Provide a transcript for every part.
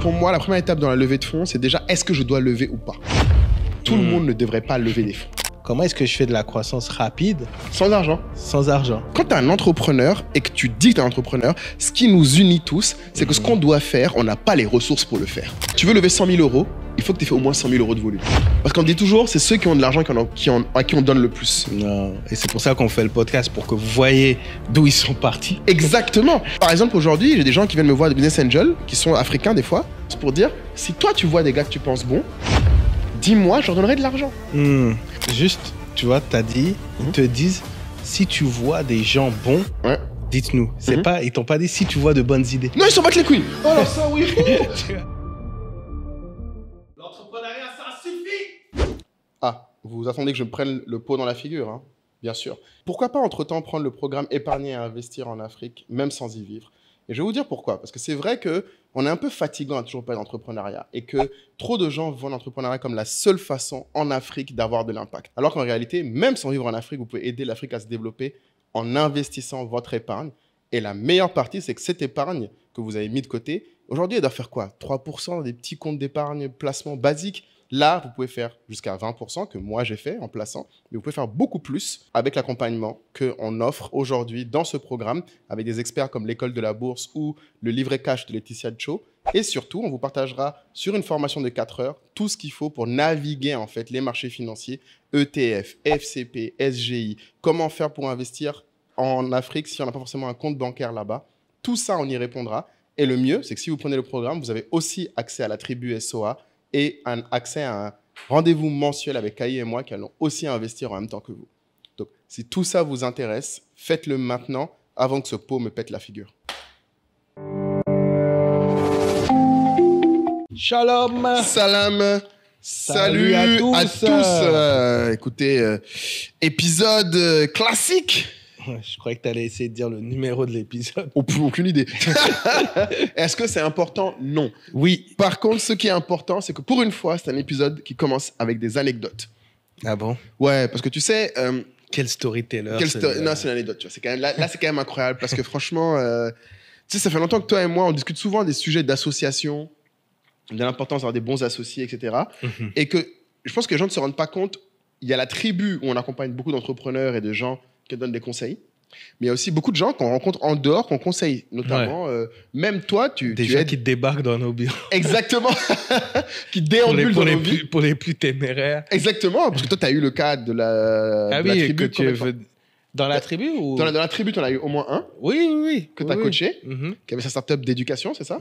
pour moi, la première étape dans la levée de fonds, c'est déjà, est-ce que je dois lever ou pas? Tout le monde ne devrait pas lever des fonds. Comment est-ce que je fais de la croissance rapide sans argent? Sans argent. Quand tu es un entrepreneur et que tu dis que tu es un entrepreneur, ce qui nous unit tous, c'est que ce qu'on doit faire, on n'a pas les ressources pour le faire. Tu veux lever 100 000 euros, il faut que tu aies fait au moins 100 000 euros de volume. Parce qu'on dit toujours, c'est ceux qui ont de l'argent à qui on donne le plus. Non. Et c'est pour ça qu'on fait le podcast, pour que vous voyez d'où ils sont partis. Exactement. Par exemple, aujourd'hui, j'ai des gens qui viennent me voir, des business angels, qui sont africains des fois, c'est pour dire, si toi tu vois des gars que tu penses bons, dis-moi, je leur donnerai de l'argent. Juste, tu vois, t'as dit, ils te disent, si tu vois des gens bons, dites-nous. C'est pas, ils t'ont pas dit si tu vois de bonnes idées. Non, ils s'en battent les couilles. Oh alors ça, oui. L'entrepreneuriat, ça suffit. Ah, vous attendez que je me prenne le pot dans la figure, hein? Bien sûr. Pourquoi pas entre-temps prendre le programme Épargner et investir en Afrique, même sans y vivre? Et je vais vous dire pourquoi. Parce que c'est vrai qu'on est un peu fatigant à toujours parler d'entrepreneuriat et que trop de gens voient l'entrepreneuriat comme la seule façon en Afrique d'avoir de l'impact. Alors qu'en réalité, même sans vivre en Afrique, vous pouvez aider l'Afrique à se développer en investissant votre épargne. Et la meilleure partie, c'est que cette épargne que vous avez mis de côté, aujourd'hui, elle doit faire quoi? 3% des petits comptes d'épargne placement basiques. Là, vous pouvez faire jusqu'à 20% que moi j'ai fait en plaçant, mais vous pouvez faire beaucoup plus avec l'accompagnement qu'on offre aujourd'hui dans ce programme avec des experts comme l'école de la bourse ou le livret cash de Laetitia Cho. Et surtout, on vous partagera sur une formation de 4 heures tout ce qu'il faut pour naviguer en fait les marchés financiers, ETF, FCP, SGI, comment faire pour investir en Afrique si on n'a pas forcément un compte bancaire là-bas. Tout ça, on y répondra. Et le mieux, c'est que si vous prenez le programme, vous avez aussi accès à la tribu SOA et un accès à un rendez-vous mensuel avec Kaï et moi qui allons aussi investir en même temps que vous. Donc, si tout ça vous intéresse, faites-le maintenant avant que ce pot me pète la figure. Shalom. Salam. Salut à tous. Écoutez, épisode classique. Je croyais que tu allais essayer de dire le numéro de l'épisode. Aucune idée. Est-ce que c'est important? Non. Oui. Par contre, ce qui est important, c'est que pour une fois, c'est un épisode qui commence avec des anecdotes. Ah bon? Ouais, parce que tu sais... Quel storyteller. Non, c'est une anecdote. Tu vois. C'est quand même, là, c'est quand même incroyable parce que franchement, tu sais, ça fait longtemps que toi et moi, on discute souvent des sujets d'association, de l'importance d'avoir des bons associés, etc. Et que je pense que les gens ne se rendent pas compte. Il y a la tribu où on accompagne beaucoup d'entrepreneurs et de gens qui donnent des conseils. Mais il y a aussi beaucoup de gens qu'on rencontre en dehors qu'on conseille. Notamment, même toi, des gens qui débarquent dans nos bureaux. Exactement. Qui déambulent dans nos vies. Pour les plus téméraires. Exactement. Parce que toi, tu as eu le cas de la tribu. Dans la tribu ou... Dans la tribu, tu en as eu au moins un. Oui. Que tu as coaché, qui avait sa startup d'éducation, c'est ça?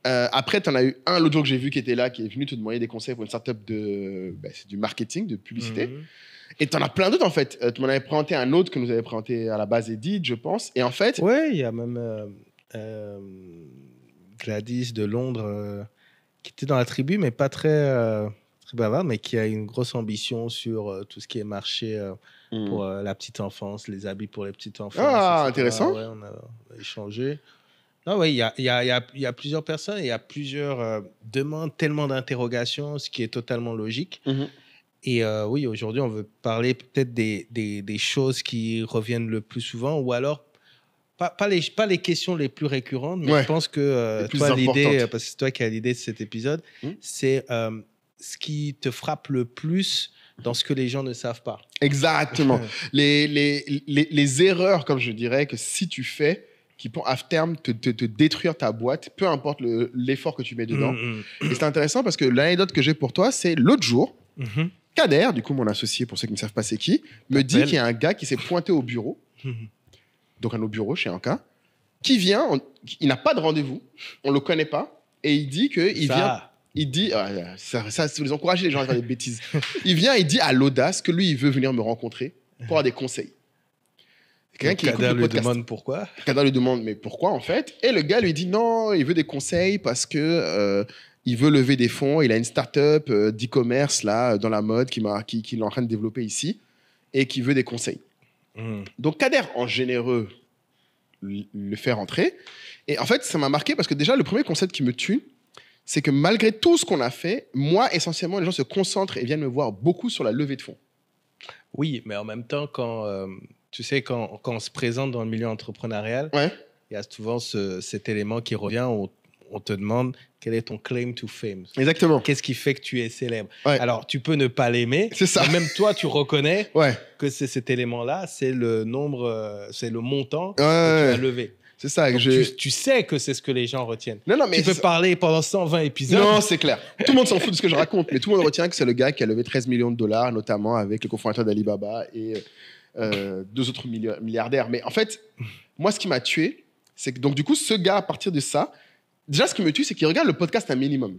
Après, tu en as eu un l'autre jour que j'ai vu qui était là, qui est venu te demander des conseils pour une startup c'est du marketing, de publicité. Et tu en as plein d'autres, en fait. Tu m'en avais présenté un autre que nous avait présenté à la base Edith, je pense. Et en fait... Oui, il y a même Gladys de Londres qui était dans la tribu, mais pas très bavarde, mais qui a une grosse ambition sur tout ce qui est marché pour la petite enfance, les habits pour les petites enfants. Ah, intéressant. Ouais, on a échangé. Non, ouais, il y a plusieurs personnes, il y a plusieurs demandes, tellement d'interrogations, ce qui est totalement logique. Et oui, aujourd'hui, on veut parler peut-être des choses qui reviennent le plus souvent, ou alors pas les questions les plus récurrentes, mais je pense que toi, l'idée, parce que c'est toi qui as l'idée de cet épisode, c'est ce qui te frappe le plus dans ce que les gens ne savent pas. Exactement. les erreurs, comme je dirais, que si tu fais, qui pourront à terme te détruire ta boîte, peu importe l'effort que tu mets dedans. Et c'est intéressant parce que l'anecdote que j'ai pour toi, c'est l'autre jour, Kader, du coup mon associé, pour ceux qui ne savent pas c'est qui, me dit qu'il y a un gars qui s'est pointé au bureau, donc à nos bureaux chez Anka, qui vient, il n'a pas de rendez-vous, on ne le connaît pas, et il dit qu'il vient... Il dit, ça vous les encourager les gens à faire des bêtises. Il vient, il dit à l'audace que lui, il veut venir me rencontrer pour avoir des conseils. Kader lui demande pourquoi. Kader lui demande, mais pourquoi en fait? Et le gars lui dit non, il veut des conseils parce que il veut lever des fonds. Il a une start-up d'e-commerce là, dans la mode qu'il est en train de développer ici et qui veut des conseils. Donc Kader, en généreux, le fait rentrer. Et en fait, ça m'a marqué parce que déjà, le premier concept qui me tue, c'est que malgré tout ce qu'on a fait, moi, essentiellement, les gens se concentrent et viennent me voir beaucoup sur la levée de fonds. Oui, mais en même temps, quand on se présente dans le milieu entrepreneurial, il y a souvent cet élément qui revient. on te demande quel est ton claim to fame. Exactement. Qu'est-ce qui fait que tu es célèbre? Ouais. Alors, tu peux ne pas l'aimer. C'est ça. Mais même toi, tu reconnais Ouais. que c'est cet élément-là, c'est le nombre, c'est le montant que Ouais. tu as levé. C'est ça. Donc, tu sais que c'est ce que les gens retiennent. Non, mais tu peux parler pendant 120 épisodes. Non, c'est clair. Tout le monde s'en fout de ce que je raconte, mais tout le monde retient que c'est le gars qui a levé 13 millions de dollars, notamment avec le cofondateur d'Alibaba et 2 autres milliardaires. Mais en fait, moi, ce qui m'a tué, c'est que donc du coup, ce gars, à partir de ça, déjà, ce qui me tue, c'est qu'il regarde le podcast un minimum,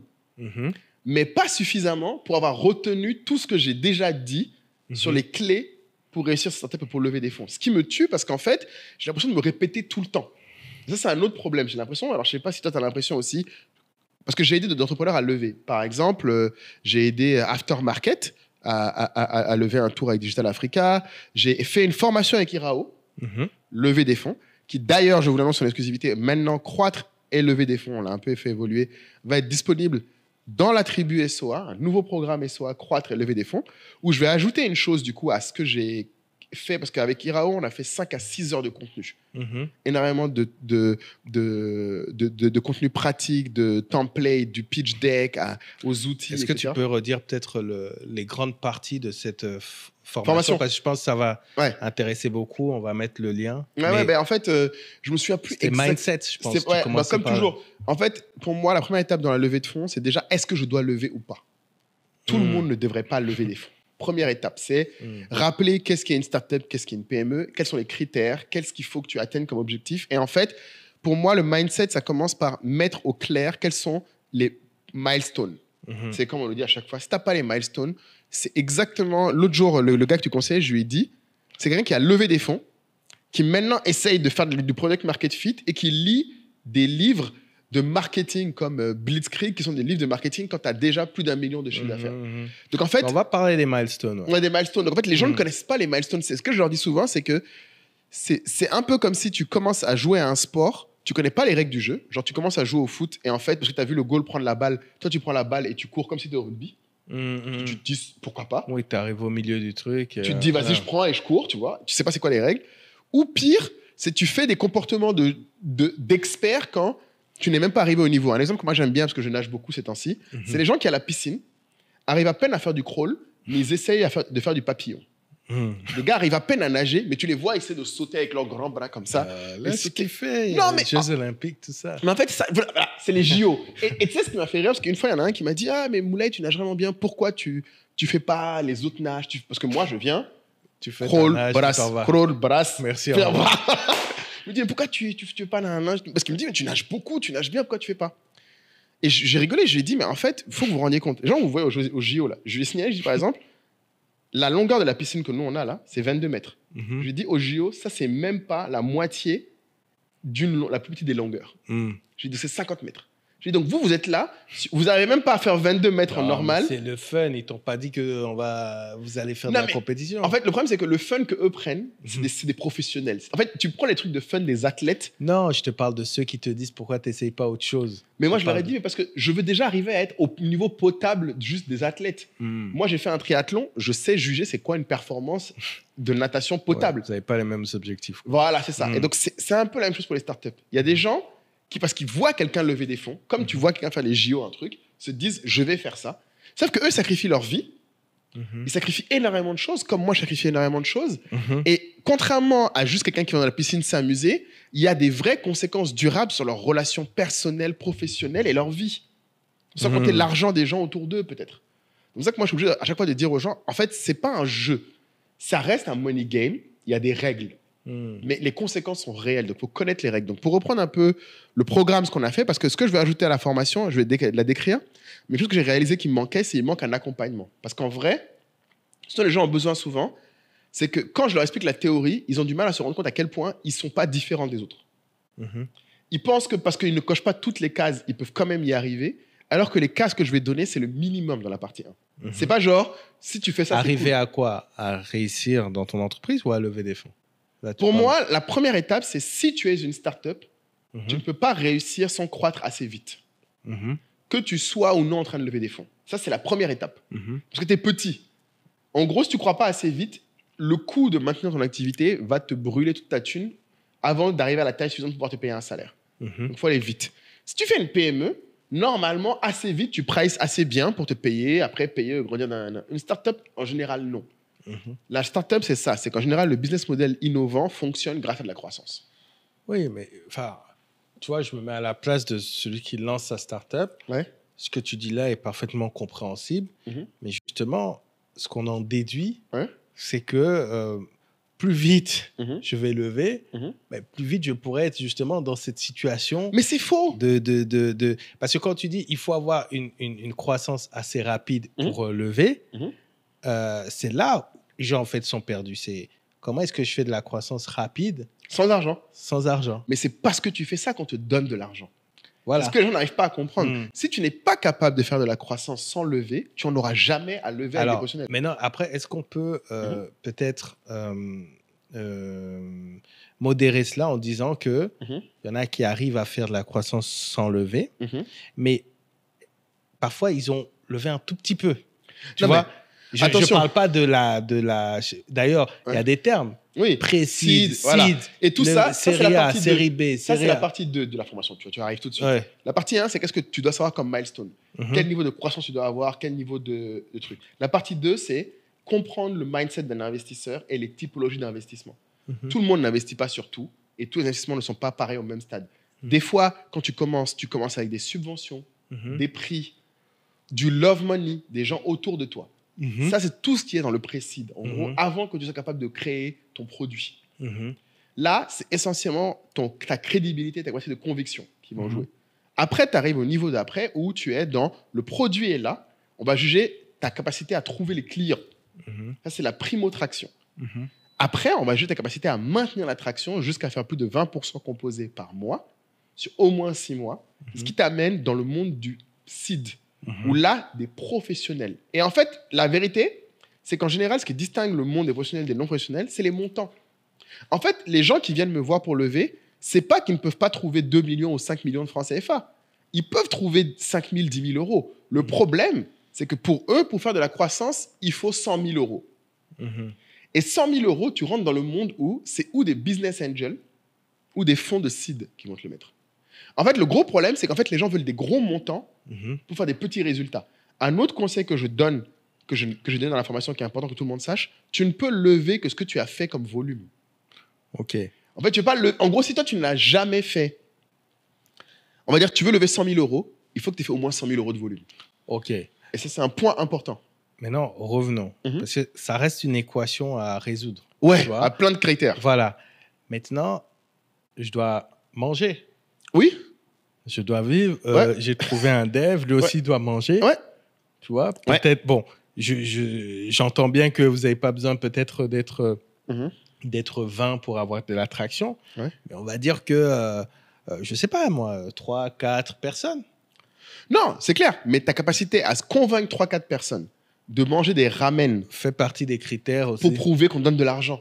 mais pas suffisamment pour avoir retenu tout ce que j'ai déjà dit sur les clés pour réussir cette startup et pour lever des fonds. Ce qui me tue, parce qu'en fait, j'ai l'impression de me répéter tout le temps. Ça, c'est un autre problème. J'ai l'impression, alors je ne sais pas si toi, tu as l'impression aussi, parce que j'ai aidé d'autres entrepreneurs à lever. Par exemple, j'ai aidé Aftermarket à lever un tour avec Digital Africa. J'ai fait une formation avec Irao, lever des fonds, qui d'ailleurs, je vous l'annonce en exclusivité, maintenant croître et lever des fonds, on l'a un peu fait évoluer, va être disponible dans la tribu SOA, un nouveau programme SOA, croître et lever des fonds, où je vais ajouter une chose du coup à ce que j'ai fait, parce qu'avec Irao, on a fait 5 à 6 heures de contenu. Énormément de contenu pratique, de template, du pitch deck aux outils. Est-ce que tu peux redire peut-être les grandes parties de cette formation? Parce que je pense que ça va intéresser beaucoup. On va mettre le lien. En fait, je me souviens plus. C'était mindset, je pense. Comme toujours. En fait, pour moi, la première étape dans la levée de fonds, c'est déjà est-ce que je dois lever ou pas? Tout le monde ne devrait pas lever des fonds. Première étape, c'est rappeler qu'est-ce qu'est une startup, qu'est-ce qu'est une PME, quels sont les critères, qu'est-ce qu'il faut que tu atteignes comme objectif. Et en fait, pour moi, le mindset, ça commence par mettre au clair quels sont les milestones. C'est comme on le dit à chaque fois. Si tu n'as pas les milestones, c'est exactement... L'autre jour, le gars que tu conseilles, je lui ai dit, c'est quelqu'un qui a levé des fonds, qui maintenant essaye de faire du product market fit et qui lit des livres de marketing comme Blitzkrieg, qui sont des livres de marketing quand tu as déjà plus d'1 million de chiffre d'affaires. Donc en fait, on va parler des milestones. On a des milestones. Donc en fait, les gens ne connaissent pas les milestones. C'est ce que je leur dis souvent, c'est que c'est un peu comme si tu commences à jouer à un sport, tu connais pas les règles du jeu. Genre, tu commences à jouer au foot et en fait, parce que tu as vu le goal prendre la balle, toi, tu prends la balle et tu cours comme si tu étais au rugby. Tu te dis, pourquoi pas? Oui, tu arrives au milieu du truc. Tu te dis, vas-y, je prends et je cours, tu vois. Tu sais pas c'est quoi les règles. Ou pire, c'est tu fais des comportements d'experts quand tu n'es même pas arrivé au niveau. Un exemple que moi j'aime bien, parce que je nage beaucoup ces temps-ci, c'est les gens qui, à la piscine, arrivent à peine à faire du crawl, mais ils essayent de faire du papillon. Les gars arrivent à peine à nager, mais tu les vois essayer de sauter avec leurs grands bras comme ça. Là, ce qu'il fait, les Jeux Olympiques, tout ça. Mais en fait, voilà, c'est les JO. Et tu sais ce qui m'a fait rire, parce qu'une fois, il y en a un qui m'a dit, ah, mais Moulay, tu nages vraiment bien, pourquoi tu fais pas les autres nages? Parce que moi, je viens, tu fais crawl, brasse. Merci, je me dis, mais pourquoi tu fais pas un nage? Parce qu'il me dit, mais tu nages beaucoup, tu nages bien, pourquoi tu fais pas? Et j'ai rigolé, je lui ai dit, mais en fait, il faut que vous vous rendiez compte. Les gens, vous voyez au JO, là. Je lui ai signalé, je dis, par exemple, la longueur de la piscine que nous, on a là, c'est 22 mètres. Je lui ai dit, au JO, ça, c'est même pas la moitié la plus petite des longueurs. Je lui ai dit, c'est 50 mètres. Je lui ai dit, donc vous êtes là, vous n'arrivez même pas à faire 22 mètres en normal. C'est le fun, ils t'ont pas dit que vous allez faire de la compétition. En fait, le problème, c'est que le fun qu'eux prennent, c'est des professionnels. En fait, tu prends les trucs de fun des athlètes. Non, je te parle de ceux qui te disent pourquoi tu n'essayes pas autre chose. Mais moi, je leur ai dit, mais parce que je veux déjà arriver à être au niveau potable juste des athlètes. Moi, j'ai fait un triathlon, je sais juger c'est quoi une performance de natation potable. Vous n'avez pas les mêmes objectifs. Voilà, c'est ça. Et donc, c'est un peu la même chose pour les startups. Il y a des gens qui, parce qu'ils voient quelqu'un lever des fonds, comme tu vois quelqu'un faire les JO, un truc, se disent, je vais faire ça. Sauf qu'eux sacrifient leur vie. Ils sacrifient énormément de choses, comme moi, je sacrifie énormément de choses. Et contrairement à juste quelqu'un qui va dans la piscine s'amuser, il y a des vraies conséquences durables sur leurs relations personnelles, professionnelles et leur vie. Sans compter l'argent des gens autour d'eux, peut-être. C'est pour ça que moi, je suis obligé à chaque fois de dire aux gens, en fait, c'est pas un jeu. Ça reste un money game. Il y a des règles. Mais les conséquences sont réelles. Donc, il faut connaître les règles. Donc, pour reprendre un peu le programme, ce qu'on a fait, parce que ce que je vais ajouter à la formation, je vais la décrire, mais chose que j'ai réalisé qui me manquait, c'est qu'il manque un accompagnement. Parce qu'en vrai, ce dont les gens ont besoin souvent, c'est que quand je leur explique la théorie, ils ont du mal à se rendre compte à quel point ils ne sont pas différents des autres. Ils pensent que parce qu'ils ne cochent pas toutes les cases, ils peuvent quand même y arriver, alors que les cases que je vais donner, c'est le minimum dans la partie 1. C'est pas genre, si tu fais ça, arriver cool. À quoi? À réussir dans ton entreprise ou à lever des fonds? Là, pour moi, la première étape, c'est si tu es une start-up, tu ne peux pas réussir sans croître assez vite. Que tu sois ou non en train de lever des fonds. Ça, c'est la première étape. Parce que tu es petit. En gros, si tu ne crois pas assez vite, le coût de maintenir ton activité va te brûler toute ta thune avant d'arriver à la taille suffisante pour pouvoir te payer un salaire. Donc, il faut aller vite. Si tu fais une PME, normalement, assez vite, tu prices assez bien pour te payer, après payer, grandir. Une startup, en général, non. La startup, c'est ça. C'est qu'en général, le business model innovant fonctionne grâce à de la croissance. Oui, mais enfin, tu vois, je me mets à la place de celui qui lance sa startup. Ouais. Ce que tu dis là est parfaitement compréhensible. Mais justement, ce qu'on en déduit, c'est que plus vite je vais lever, plus vite je pourrais être justement dans cette situation. Mais c'est faux. Parce que quand tu dis il faut avoir une croissance assez rapide pour lever, c'est là où les gens en fait sont perdus. C'est comment est-ce que je fais de la croissance rapide sans argent. Sans argent. Mais c'est parce que tu fais ça qu'on te donne de l'argent. Voilà. C'est ce que les gens n'arrivent pas à comprendre. Si tu n'es pas capable de faire de la croissance sans lever, tu n'en auras jamais à lever avec des professionnels. Maintenant, après, est-ce qu'on peut peut-être modérer cela en disant qu'il y en a qui arrivent à faire de la croissance sans lever, mais parfois, ils ont levé un tout petit peu. Tu vois, je ne parle pas de la... D'ailleurs, il y a des termes. Oui, précis, voilà. Et tout ça, série A, série B, ça c'est la partie 2 de la formation. Tu arrives tout de suite. Ouais. La partie 1, c'est qu'est-ce que tu dois savoir comme milestone. Quel niveau de croissance tu dois avoir, quel niveau de truc. La partie 2, c'est comprendre le mindset d'un investisseur et les typologies d'investissement. Tout le monde n'investit pas sur tout et tous les investissements ne sont pas pareils au même stade. Des fois, quand tu commences avec des subventions, des prix, du love money, des gens autour de toi. Ça, c'est tout ce qui est dans le pré-seed. En gros, avant que tu sois capable de créer ton produit. Là, c'est essentiellement ta crédibilité, ta capacité de conviction qui vont jouer. Après, tu arrives au niveau d'après où tu es dans le produit est là. On va juger ta capacité à trouver les clients. Ça, c'est la primo-traction. Après, on va juger ta capacité à maintenir la traction jusqu'à faire plus de 20% composés par mois sur au moins 6 mois. Ce qui t'amène dans le monde du seed. Où là, des professionnels. Et en fait, la vérité, c'est qu'en général, ce qui distingue le monde des professionnels des non-professionnels, c'est les montants. En fait, les gens qui viennent me voir pour lever, c'est pas qu'ils ne peuvent pas trouver 2 millions ou 5 millions de francs CFA. Ils peuvent trouver 5 000, 10 000 euros. Le problème, c'est que pour eux, pour faire de la croissance, il faut 100 000 euros. Et 100 000 euros, tu rentres dans le monde où c'est ou des business angels ou des fonds de seed qui vont te le mettre. En fait, le gros problème, c'est qu'en fait, les gens veulent des gros montants pour faire des petits résultats. Un autre conseil que je donne, que je donne dans la formation qui est important que tout le monde sache, tu ne peux lever que ce que tu as fait comme volume. OK. En fait, tu veux pas en gros, si toi, tu ne l'as jamais fait, on va dire tu veux lever 100 000 euros, il faut que tu aies fait au moins 100 000 euros de volume. OK. Et ça, c'est un point important. Maintenant, revenons. Parce que ça reste une équation à résoudre. Ouais, à plein de critères. Voilà. Maintenant, je dois manger. Oui. Je dois vivre. J'ai trouvé un dev, lui aussi doit manger. Ouais. Tu vois, peut-être, bon, j'entends bien que vous n'avez pas besoin peut-être d'être 20 pour avoir de l'attraction. Mais on va dire que, je ne sais pas moi, 3, 4 personnes. Non, c'est clair. Mais ta capacité à se convaincre 3-4 personnes de manger des ramen fait partie des critères aussi. Pour prouver qu'on donne de l'argent.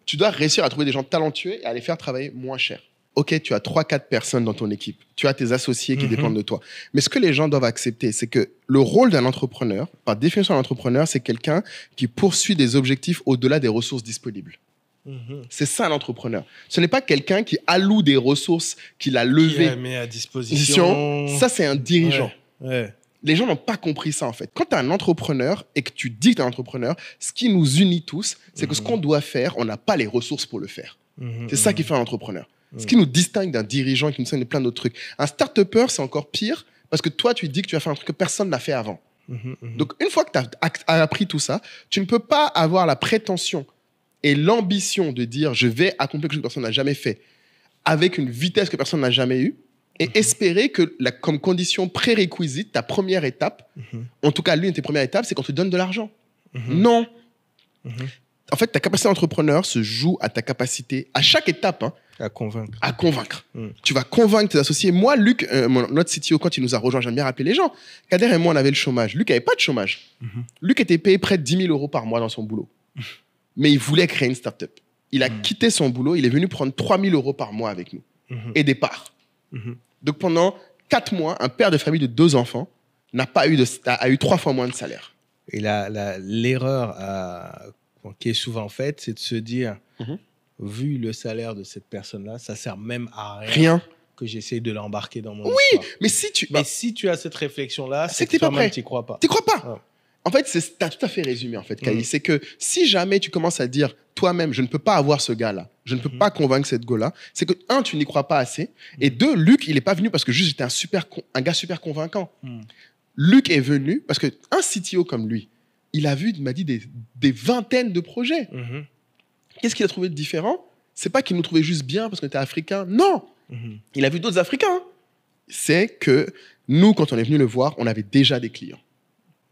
Tu dois réussir à trouver des gens talentueux et à les faire travailler moins cher. Ok, tu as 3-4 personnes dans ton équipe. Tu as tes associés qui dépendent de toi. Mais ce que les gens doivent accepter, c'est que le rôle d'un entrepreneur, par définition, un entrepreneur, c'est quelqu'un qui poursuit des objectifs au-delà des ressources disponibles. C'est ça l'entrepreneur. Ce n'est pas quelqu'un qui alloue des ressources qu'il a levées. Qui a mis à disposition. Ça, c'est un dirigeant. Ouais. Les gens n'ont pas compris ça, en fait. Quand tu es un entrepreneur et que tu dis que tu es un entrepreneur, ce qui nous unit tous, c'est que ce qu'on doit faire, on n'a pas les ressources pour le faire. C'est ça qui fait un entrepreneur. Ce qui nous distingue d'un dirigeant et qui nous distingue de plein d'autres trucs. Un start-upper, c'est encore pire parce que toi, tu dis que tu vas faire un truc que personne n'a fait avant. Donc, une fois que tu as appris tout ça, tu ne peux pas avoir la prétention et l'ambition de dire je vais accomplir quelque chose que personne n'a jamais fait avec une vitesse que personne n'a jamais eue et espérer que comme condition prérequisite, ta première étape, en tout cas l'une de tes premières étapes, c'est qu'on te donne de l'argent. Non. En fait, ta capacité d'entrepreneur se joue à ta capacité, à chaque étape, à convaincre. Tu vas convaincre tes associés. Moi, Luc, notre CTO, quand il nous a rejoint, j'aime bien rappeler les gens, Kader et moi, on avait le chômage. Luc n'avait pas de chômage. Luc était payé près de 10 000 euros par mois dans son boulot. Mais il voulait créer une start-up. Il a quitté son boulot, il est venu prendre 3 000 euros par mois avec nous. Et des parts. Donc pendant 4 mois, un père de famille de 2 enfants a eu 3 fois moins de salaire. Et l'erreur qui est souvent faite, c'est de se dire, vu le salaire de cette personne-là, ça sert même à rien. que j'essaie de l'embarquer dans mon Oui, histoire. mais si tu... Mais si tu as cette réflexion-là, c'est que t'es pas prêt. Tu n'y crois pas. Tu crois pas. Ouais. En fait, tu as tout à fait résumé, en fait, Kali. C'est que si jamais tu commences à dire toi-même, je ne peux pas avoir ce gars-là, je ne peux pas convaincre cette go-là, c'est que, un, tu n'y crois pas assez, et deux, Luc, il n'est pas venu parce que juste j'étais un gars super convaincant. Luc est venu parce qu'un CTO comme lui, il m'a dit des vingtaines de projets. Qu'est-ce qu'il a trouvé de différent? C'est pas qu'il nous trouvait juste bien parce qu'on était africains. Non. Il a vu d'autres Africains. C'est que nous, quand on est venu le voir, on avait déjà des clients.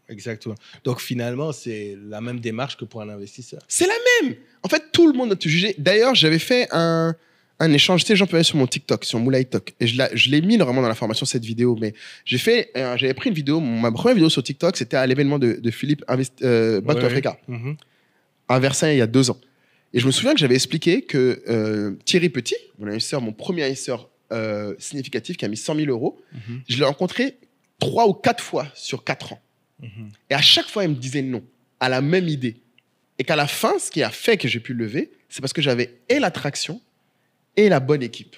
Exactement. Donc finalement, c'est la même démarche que pour un investisseur. C'est la même. En fait, tout le monde a jugé. D'ailleurs, j'avais fait un échange. Tu sais, les gens peuvent aller sur mon TikTok, sur Moulay Talk. Et je l'ai mis normalement dans la formation, cette vidéo. Mais j'avais pris une vidéo. Ma première vidéo sur TikTok, c'était à l'événement de Philippe Bank to Africa, à Versailles, il y a 2 ans. Et je me souviens que j'avais expliqué que Thierry Petit, mon premier investisseur significatif qui a mis 100 000 euros, je l'ai rencontré 3 ou 4 fois sur 4 ans. Et à chaque fois, il me disait non, à la même idée. Et qu'à la fin, ce qui a fait que j'ai pu lever, c'est parce que j'avais et l'attraction et la bonne équipe.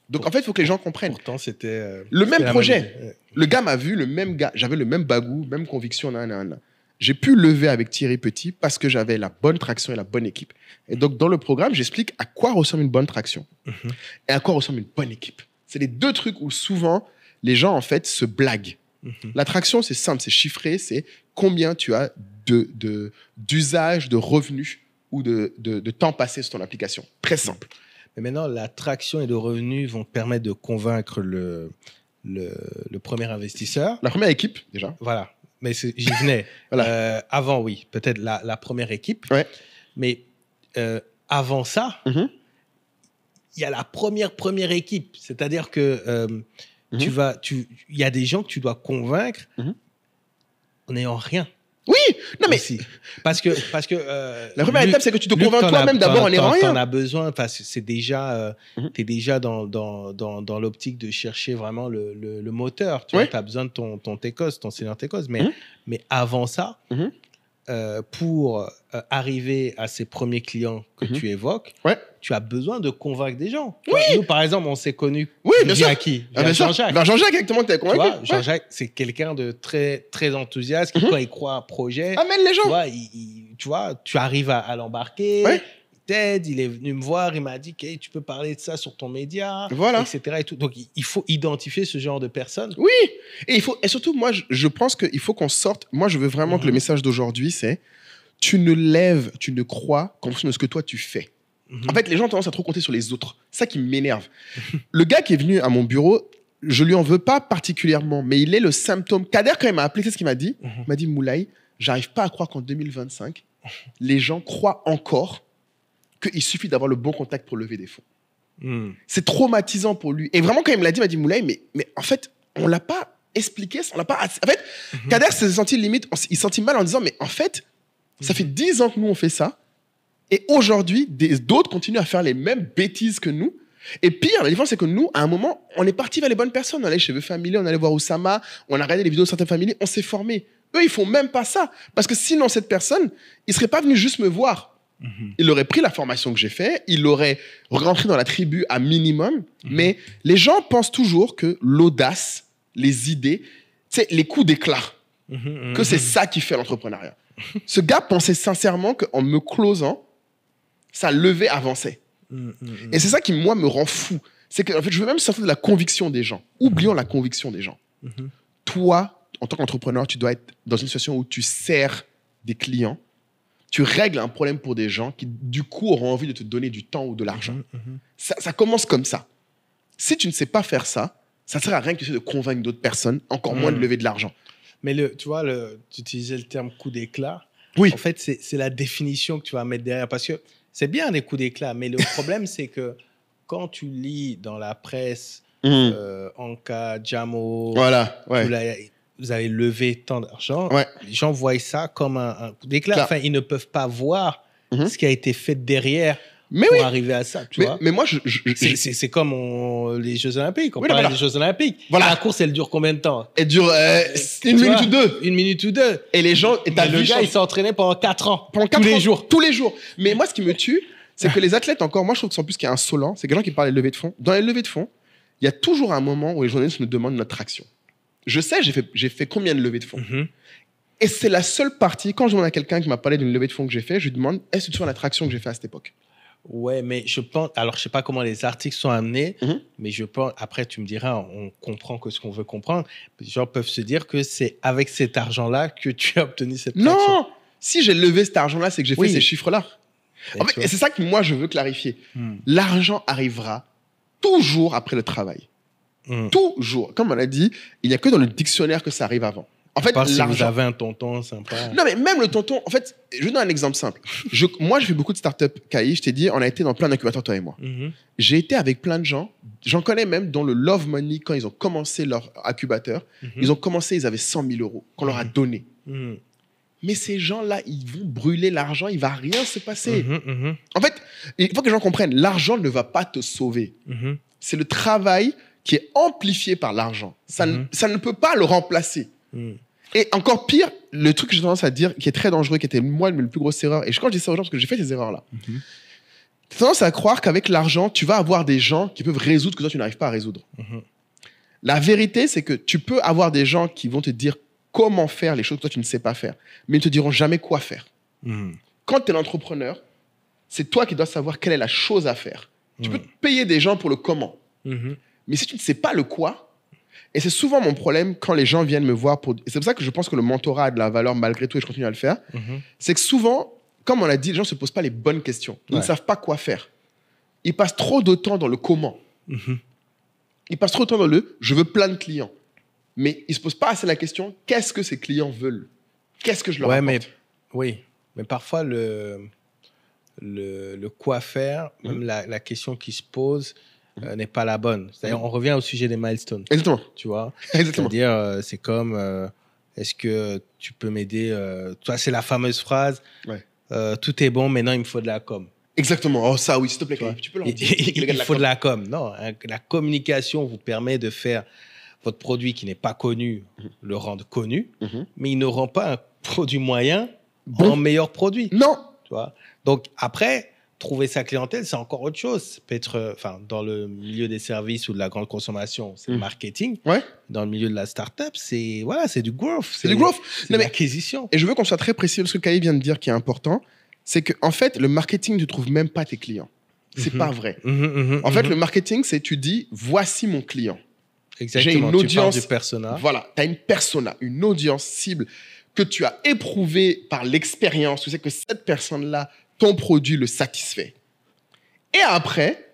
Donc, en fait, il faut que les gens comprennent. Pourtant, c'était le même projet. Le gars m'a vu, le même gars. J'avais le même bagou, même conviction. J'ai pu lever avec Thierry Petit parce que j'avais la bonne traction et la bonne équipe. Et donc, dans le programme, j'explique à quoi ressemble une bonne traction et à quoi ressemble une bonne équipe. C'est les 2 trucs où souvent, les gens, en fait, se blaguent. L'attraction, c'est simple, c'est chiffré, c'est combien tu as d'usage, de revenus ou de temps passé sur ton application. Très simple. Mais maintenant, l'attraction et le revenu vont te permettre de convaincre le premier investisseur. La première équipe, déjà. Voilà. Mais j'y venais. Voilà. Avant, oui. Peut-être la première équipe. Ouais. Mais avant ça, il y a la première équipe. C'est-à-dire que... il y a des gens que tu dois convaincre en n'ayant rien. Oui, non mais parce que la première étape, c'est que tu te convaincs toi-même d'abord en n'ayant rien. T'en as besoin, parce que c'est déjà, t'es déjà dans l'optique de chercher vraiment le moteur. Tu as besoin de ton Técos, ton Seigneur Técos, mais avant ça, pour arriver à ces premiers clients que tu évoques, tu as besoin de convaincre des gens. Nous, par exemple, on s'est connus via qui? Via Jean-Jacques. Jean-Jacques, exactement, tu as convaincu. Jean-Jacques, c'est quelqu'un de très, très enthousiaste qui, quand il croit à un projet, amène les gens. Tu arrives à l'embarquer. Ted, il est venu me voir, il m'a dit que tu peux parler de ça sur ton média, etc. Et tout. Donc, il faut identifier ce genre de personnes. Oui, et surtout, moi, je pense qu'il faut qu'on sorte. Moi, je veux vraiment que le message d'aujourd'hui, c'est tu ne crois qu'en fonction de ce que toi, tu fais. En fait, les gens ont tendance à trop compter sur les autres. C'est ça qui m'énerve. Le gars qui est venu à mon bureau, je lui en veux pas particulièrement, mais il est le symptôme. Kader, quand il m'a appelé, c'est ce qu'il m'a dit. Il m'a dit, Moulay, j'arrive pas à croire qu'en 2025, les gens croient encore qu'il suffit d'avoir le bon contact pour lever des fonds. C'est traumatisant pour lui. Et vraiment, quand il me l'a dit, il m'a dit, Moulay, mais en fait, on l'a pas expliqué, on l'a pas... En fait, Kader s'est senti limite, il s'est senti mal en disant, mais en fait, ça fait 10 ans que nous, on fait ça. Et aujourd'hui, d'autres continuent à faire les mêmes bêtises que nous. Et pire, la différence, c'est que nous, à un moment, on est parti vers les bonnes personnes. On allait chez The Family, on allait voir Oussama, on a regardé les vidéos de certaines familles, on s'est formé. Eux, ils font même pas ça. Parce que sinon, cette personne, il serait pas venu juste me voir. Il aurait pris la formation que j'ai faite, il aurait rentré dans la tribu à minimum. Mais les gens pensent toujours que l'audace, les idées, c'est les coups d'éclat. Que c'est ça qui fait l'entrepreneuriat. Ce gars pensait sincèrement qu'en me closant, sa levée avançait. Et c'est ça qui, moi, me rend fou. C'est que, en fait, je veux même sortir de la conviction des gens. Oublions la conviction des gens. Toi, en tant qu'entrepreneur, tu dois être dans une situation où tu sers des clients, tu règles un problème pour des gens qui, du coup, auront envie de te donner du temps ou de l'argent. Ça commence comme ça. Si tu ne sais pas faire ça, ça ne sert à rien que tu essaies de convaincre d'autres personnes, encore moins de lever de l'argent. Mais tu vois, tu utilisais le terme coup d'éclat. Oui. En fait, c'est la définition que tu vas mettre derrière. Parce que c'est bien des coups d'éclat, mais le problème, c'est que quand tu lis dans la presse, Anka, Jamo, vous avez levé tant d'argent, les gens voient ça comme un coup d'éclat. Enfin, ils ne peuvent pas voir ce qui a été fait derrière pour arriver à ça. Tu vois. Mais moi, c'est comme les Jeux Olympiques. On parle des Jeux Olympiques. La course, elle dure combien de temps? Elle dure 1 minute ou 2. 1 minute ou 2. Et les gens... le gars, il s'est entraîné pendant 4 ans. Tous les jours. Mais moi, ce qui me tue, c'est que les athlètes, encore, moi, je trouve que c'est en plus qu'il y a insolent. C'est quelqu'un qui parle des levées de fonds. Dans les levées de fonds, il y a toujours un moment où les journalistes nous demandent notre action. Je sais, j'ai fait combien de levées de fonds. Et c'est la seule partie, quand je demande à quelqu'un qui m'a parlé d'une levée de fonds que j'ai fait, je lui demande, est-ce que tu vois la traction que j'ai fait à cette époque? Ouais, mais je pense. Alors, je sais pas comment les articles sont amenés, mais je pense. Après, tu me diras, on comprend que ce qu'on veut comprendre. Les gens peuvent se dire que c'est avec cet argent-là que tu as obtenu cette traction. Non! Si j'ai levé cet argent-là, c'est que j'ai fait ces chiffres-là. En fait, et c'est ça que moi, je veux clarifier. L'argent arrivera toujours après le travail. Toujours. Comme on l'a dit, il n'y a que dans le dictionnaire que ça arrive avant. En fait, si vous avez un tonton sympa. Non, mais même le tonton, en fait, je vous donne un exemple simple. Moi, je fais beaucoup de startups, Kai. Je t'ai dit, on a été dans plein d'incubateurs, toi et moi. J'ai été avec plein de gens. J'en connais même dont le Love Money, quand ils ont commencé leur incubateur, ils ont commencé, ils avaient 100 000 euros qu'on leur a donné. Mais ces gens-là, ils vont brûler l'argent, il ne va rien se passer. En fait, il faut que les gens comprennent, l'argent ne va pas te sauver. C'est le travail qui est amplifié par l'argent. Ça ne peut pas le remplacer. Et encore pire, le truc que j'ai tendance à dire, qui est très dangereux, qui était moi le plus grosse erreur, et quand je dis ça aux gens, parce que j'ai fait ces erreurs-là, j'ai tendance à croire qu'avec l'argent, tu vas avoir des gens qui peuvent résoudre ce que toi, tu n'arrives pas à résoudre. La vérité, c'est que tu peux avoir des gens qui vont te dire comment faire les choses que toi, tu ne sais pas faire, mais ils ne te diront jamais quoi faire. Quand tu es l'entrepreneur, c'est toi qui dois savoir quelle est la chose à faire. Tu peux payer des gens pour le comment. Mais si tu ne sais pas le quoi, et c'est souvent mon problème quand les gens viennent me voir et c'est pour ça que je pense que le mentorat a de la valeur malgré tout et je continue à le faire, c'est que souvent, comme on l'a dit, les gens ne se posent pas les bonnes questions. Ils ne savent pas quoi faire. Ils passent trop de temps dans le comment. Ils passent trop de temps dans le « je veux plein de clients ». Mais ils ne se posent pas assez la question « qu'est-ce que ces clients veulent ?» Qu'est-ce que je leur apporte? Mais parfois, le quoi faire, même la question qui se pose, n'est pas la bonne. C'est-à-dire, on revient au sujet des milestones. Exactement. Tu vois? Exactement. C'est-à-dire, c'est comme, est-ce que tu peux m'aider? Toi, c'est la fameuse phrase, tout est bon, maintenant il me faut de la com. Exactement. Oh, ça, oui, s'il te plaît, tu peux leur dire. Il faut de la com. Non, la communication vous permet de faire votre produit qui n'est pas connu, le rendre connu, mais il ne rend pas un produit moyen en meilleur produit. Non. Tu vois? Donc, après, trouver sa clientèle, c'est encore autre chose. Ça peut être, dans le milieu des services ou de la grande consommation, c'est le marketing. Dans le milieu de la start-up, c'est du growth. C'est du growth. C'est de l'acquisition. Et je veux qu'on soit très précis. Ce que Kai vient de dire qui est important, c'est qu'en fait, le marketing ne trouve même pas tes clients. C'est pas vrai. En fait, le marketing, c'est tu dis, voici mon client. Exactement. J'ai une audience. Tu parles du persona. Voilà. Tu as une persona, une audience cible que tu as éprouvée par l'expérience. Tu sais que cette personne-là, ton produit le satisfait. Et après,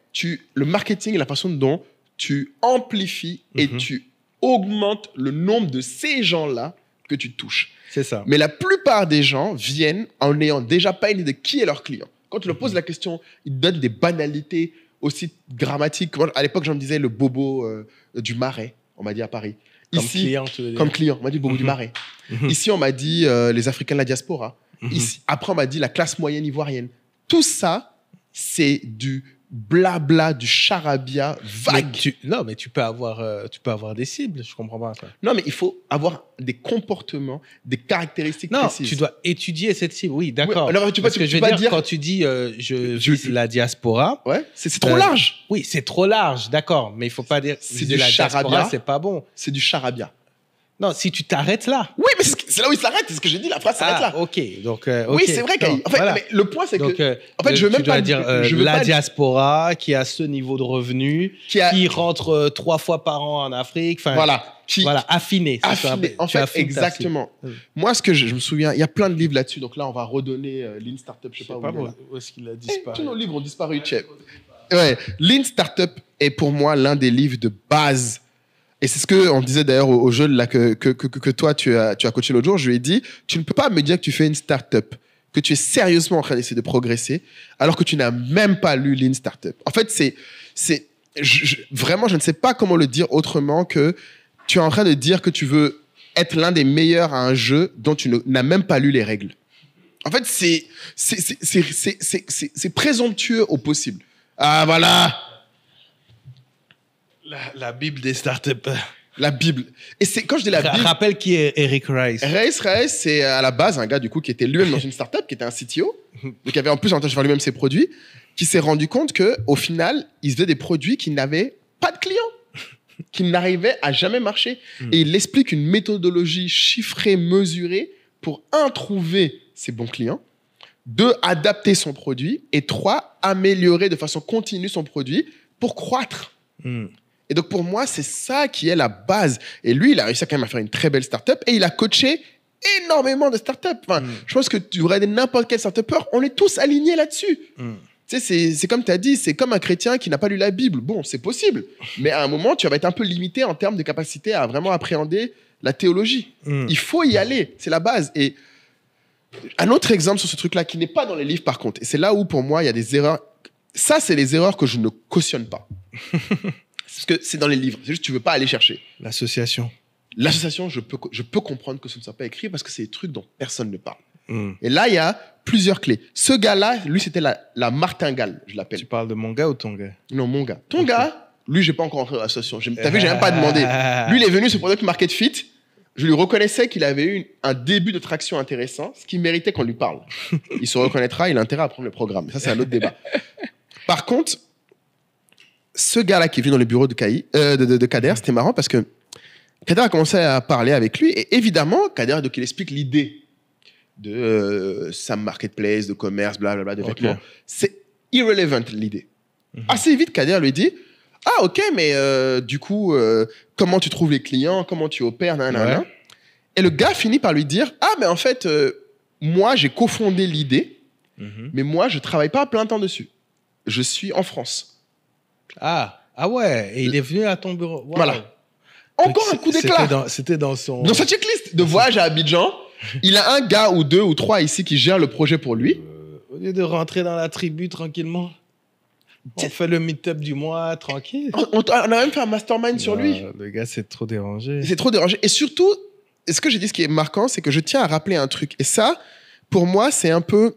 le marketing est la façon dont tu amplifies et tu augmentes le nombre de ces gens-là que tu touches. C'est ça. Mais la plupart des gens viennent en n'ayant déjà pas une idée de qui est leur client. Quand tu leur poses la question, ils te donnent des banalités aussi grammatiques. Moi, à l'époque, j'en disais le bobo du Marais, on m'a dit à Paris. Comme client, on m'a dit le bobo du Marais. Ici, on m'a dit les Africains de la diaspora. Ici, après, on m'a dit la classe moyenne ivoirienne. Tout ça, c'est du blabla, du charabia vague. Mais tu peux avoir des cibles, je comprends pas ça. Non, mais il faut avoir des comportements, des caractéristiques précises. Tu dois étudier cette cible, oui, d'accord. Oui, alors, tu peux dire, quand tu dis je vise la diaspora... Ouais, c'est trop large. Oui, c'est trop large, d'accord, mais il faut pas dire c'est du la charabia, diaspora, c'est pas bon. C'est du charabia. Non, si tu t'arrêtes là. Oui, mais c'est là où il s'arrête. C'est ce que j'ai dit. La phrase s'arrête là. Ok. Donc, oui, c'est vrai. En fait, mais le point, c'est que. En fait, je veux même pas dire la diaspora qui a ce niveau de revenu, qui rentre 3 fois par an en Afrique. Voilà. Affiné. En fait, exactement. Moi, ce que je me souviens, il y a plein de livres là-dessus. Donc là, on va redonner Lean Startup. Je sais pas où est-ce qu'il a disparu. Tous nos livres ont disparu, Chef. Ouais. Lean Startup est pour moi l'un des livres de base. Et c'est ce qu'on disait d'ailleurs au jeu là, que toi, tu as coaché l'autre jour. Je lui ai dit, tu ne peux pas me dire que tu fais une start-up, que tu es sérieusement en train d'essayer de progresser, alors que tu n'as même pas lu Lean Startup. En fait, vraiment, je ne sais pas comment le dire autrement que tu es en train de dire que tu veux être l'un des meilleurs à un jeu dont tu n'as même pas lu les règles. En fait, c'est présomptueux au possible. Ah, voilà. La Bible des startups. La Bible. Et quand je dis la Bible... Rappelle qui est Eric Rice. Rice, c'est à la base un gars du coup qui était lui-même dans une startup, qui était un CTO, donc qui avait en plus avantage de faire lui-même ses produits, qui s'est rendu compte qu'au final, il faisait des produits qui n'avaient pas de clients. qui n'arrivait à jamais marcher. Et il explique une méthodologie chiffrée, mesurée pour, 1, trouver ses bons clients, 2, adapter son produit et 3, améliorer de façon continue son produit pour croître. Et donc, pour moi, c'est ça qui est la base. Et lui, il a réussi quand même à faire une très belle startup et il a coaché énormément de startups. Enfin, je pense que tu aurais n'importe quel startupper, on est tous alignés là-dessus. Tu sais, c'est comme tu as dit, c'est comme un chrétien qui n'a pas lu la Bible. Bon, c'est possible. Mais à un moment, tu vas être un peu limité en termes de capacité à vraiment appréhender la théologie. Il faut y aller. C'est la base. Et un autre exemple sur ce truc-là, qui n'est pas dans les livres par contre, et c'est là où pour moi, il y a des erreurs. Ça, c'est les erreurs que je ne cautionne pas. Parce que c'est dans les livres. C'est juste que tu ne veux pas aller chercher. L'association, je peux comprendre que ce ne soit pas écrit parce que c'est des trucs dont personne ne parle. Et là, il y a plusieurs clés. Ce gars-là, lui, c'était la martingale, je l'appelle. tu parles de mon gars ou ton gars? Non, mon gars. Ton gars, lui, j'ai pas encore entré dans l'association. T'as vu, j'ai même pas demandé. Lui, il est venu sur Product Market Fit. Je lui reconnaissais qu'il avait eu un début de traction intéressant, ce qui méritait qu'on lui parle. Il se reconnaîtra, il a intérêt à prendre le programme. Ça, c'est un autre débat. Par contre, ce gars-là qui est venu dans le bureau de Kader, c'était marrant parce que Kader a commencé à parler avec lui. Et évidemment, Kader, donc, il explique l'idée de Sam Marketplace, de commerce, blablabla, de vêtements. Okay. C'est irrelevant, l'idée. Assez vite, Kader lui dit « Ah, ok, mais du coup, comment tu trouves les clients? Comment tu opères? » Et le gars finit par lui dire « Ah, mais en fait, moi, j'ai cofondé l'idée, mais moi, je ne travaille pas à plein temps dessus. Je suis en France. » Ah ouais, et il est venu à ton bureau. Wow. Voilà. Encore un coup d'éclat. C'était dans son... Dans sa checklist de voyage à Abidjan, il a un gars ou 2 ou 3 ici qui gère le projet pour lui. Au lieu de rentrer dans la tribu tranquillement, on fait le meet-up du mois tranquille. On a même fait un mastermind sur lui. Le gars, c'est trop dérangé. C'est trop dérangé. Et surtout, ce que j'ai dit, ce qui est marquant, c'est que je tiens à rappeler un truc. Et ça, pour moi, c'est un peu...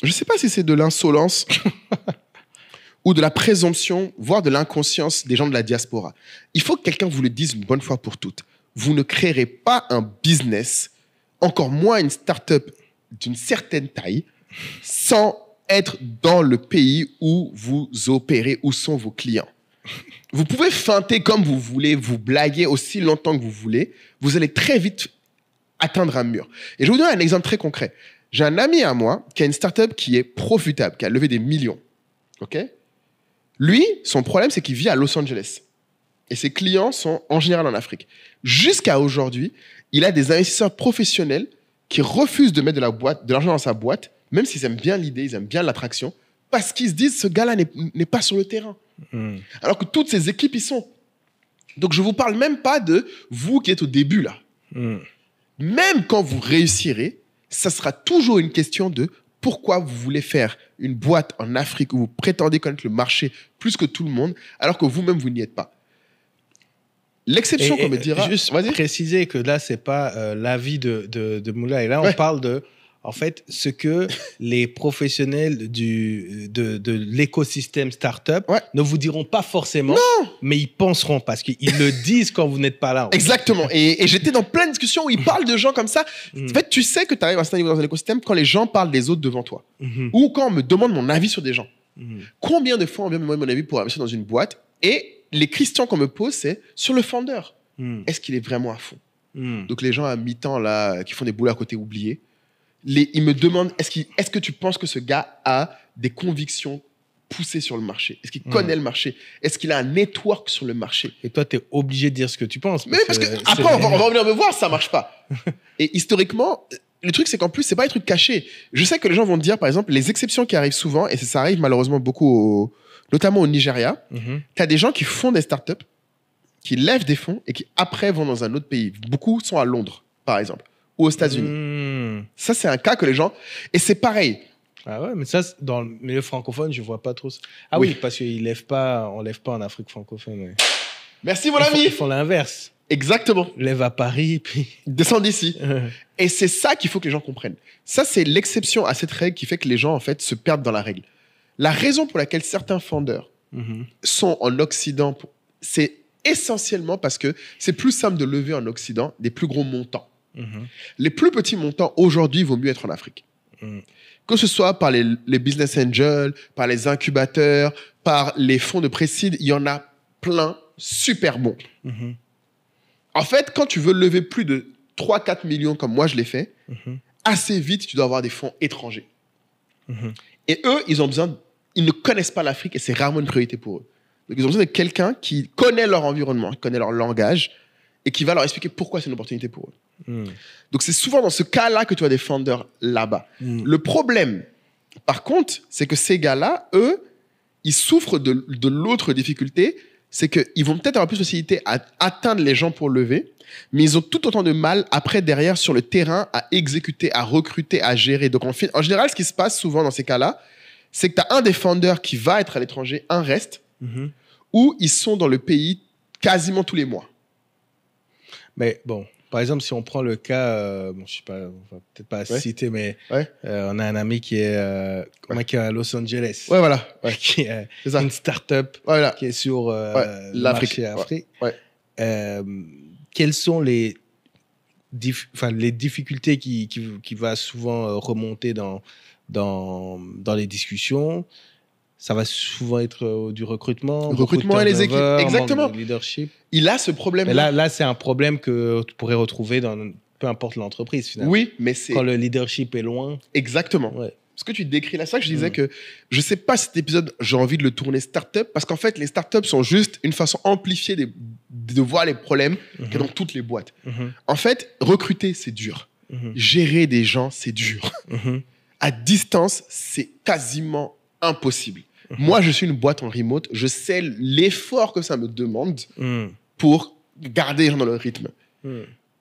Je ne sais pas si c'est de l'insolence ou de la présomption, voire de l'inconscience des gens de la diaspora. Il faut que quelqu'un vous le dise une bonne fois pour toutes. Vous ne créerez pas un business, encore moins une start-up d'une certaine taille, sans être dans le pays où vous opérez, où sont vos clients. Vous pouvez feinter comme vous voulez, vous blaguer aussi longtemps que vous voulez. Vous allez très vite atteindre un mur. Et je vous donne un exemple très concret. J'ai un ami à moi qui a une start-up qui est profitable, qui a levé des millions. OK ? Lui, son problème, c'est qu'il vit à Los Angeles. Et ses clients sont en général en Afrique. Jusqu'à aujourd'hui, il a des investisseurs professionnels qui refusent de mettre de l'argent dans sa boîte, même s'ils aiment bien l'idée, ils aiment bien l'attraction, parce qu'ils se disent, ce gars-là n'est pas sur le terrain. Alors que toutes ces équipes y sont. Donc, je ne vous parle même pas de vous qui êtes au début, là. Même quand vous réussirez, ça sera toujours une question de pourquoi vous voulez faire une boîte en Afrique où vous prétendez connaître le marché plus que tout le monde, alors que vous-même, vous n'y êtes pas. L'exception qu'on me dira... Juste préciser que là, ce n'est pas l'avis de Moula. Et là, on parle de, en fait, ce que les professionnels de l'écosystème startup ne vous diront pas forcément, mais ils penseront parce qu'ils le disent quand vous n'êtes pas là. Exactement. Et j'étais dans plein de discussions où ils parlent de gens comme ça. En fait, tu sais que tu arrives à un certain niveau dans un écosystème quand les gens parlent des autres devant toi. Ou quand on me demande mon avis sur des gens. Combien de fois on vient me demander mon avis pour investir dans une boîte et les questions qu'on me pose, c'est sur le founder. Est-ce qu'il est vraiment à fond? Donc, les gens à mi-temps, là, qui font des boulots à côté oubliés, ils me demandent, est-ce que tu penses que ce gars a des convictions poussées sur le marché? Est-ce qu'il connaît le marché? Est-ce qu'il a un network sur le marché? Et toi, tu es obligé de dire ce que tu penses. Mais parce que après, on va revenir me voir, ça marche pas. Et historiquement, le truc, c'est qu'en plus, c'est pas un truc caché. Je sais que les gens vont te dire, par exemple, les exceptions qui arrivent souvent, et ça arrive malheureusement beaucoup, notamment au Nigeria, tu as des gens qui font des startups, qui lèvent des fonds et qui après vont dans un autre pays. Beaucoup sont à Londres, par exemple, ou aux États-Unis. Ça, c'est un cas que les gens... Et c'est pareil. Ah ouais, mais ça, dans le milieu francophone, je vois pas trop ça. Ah oui, parce qu'on lève pas en Afrique francophone. Ouais. Merci, mon ami. Ils font l'inverse. Exactement. Lève à Paris, puis... Descends d'ici. Et c'est ça qu'il faut que les gens comprennent. Ça, c'est l'exception à cette règle qui fait que les gens, en fait, se perdent dans la règle. La raison pour laquelle certains founders sont en Occident, c'est essentiellement parce que c'est plus simple de lever en Occident des plus gros montants. Les plus petits montants, aujourd'hui, il vaut mieux être en Afrique. Que ce soit par les business angels, par les incubateurs, par les fonds de précide, il y en a plein super bon. En fait, quand tu veux lever plus de 3-4 millions, comme moi je l'ai fait, assez vite, tu dois avoir des fonds étrangers. Et eux, ils ne connaissent pas l'Afrique et c'est rarement une priorité pour eux. Donc, ils ont besoin de quelqu'un qui connaît leur environnement, qui connaît leur langage et qui va leur expliquer pourquoi c'est une opportunité pour eux. Donc, c'est souvent dans ce cas-là que tu as des founders là-bas. Le problème, par contre, c'est que ces gars-là, eux, ils souffrent de l'autre difficulté, c'est qu'ils vont peut-être avoir plus de facilité à atteindre les gens pour lever, mais ils ont tout autant de mal après, derrière, sur le terrain, à exécuter, à recruter, à gérer. Donc, en général, ce qui se passe souvent dans ces cas-là, c'est que tu as un des founders qui va être à l'étranger, un reste, où ils sont dans le pays quasiment tous les mois. Mais bon, par exemple, si on prend le cas, bon, je sais pas, on va peut-être pas citer, mais on a un ami qui est à Los Angeles. Ouais, voilà. Qui est une start-up qui est sur le marché Afrique. Quelles sont les difficultés qui va souvent remonter dans les discussions? Ça va souvent être du recrutement. Le recrutement et les équipes. Exactement. De leadership. Il a ce problème. Là, c'est un problème que tu pourrais retrouver dans peu importe l'entreprise, finalement. Oui, mais c'est... Quand le leadership est loin. Exactement. Ouais. Ce que tu décris là, c'est ça que je disais que je ne sais pas si cet épisode, j'ai envie de le tourner start-up, parce qu'en fait, les start-up sont juste une façon amplifiée de voir les problèmes qu'il y a dans toutes les boîtes. En fait, recruter, c'est dur. Gérer des gens, c'est dur. À distance, c'est quasiment impossible. Moi, je suis une boîte en remote. Je sais l'effort que ça me demande pour garder les gens dans le rythme.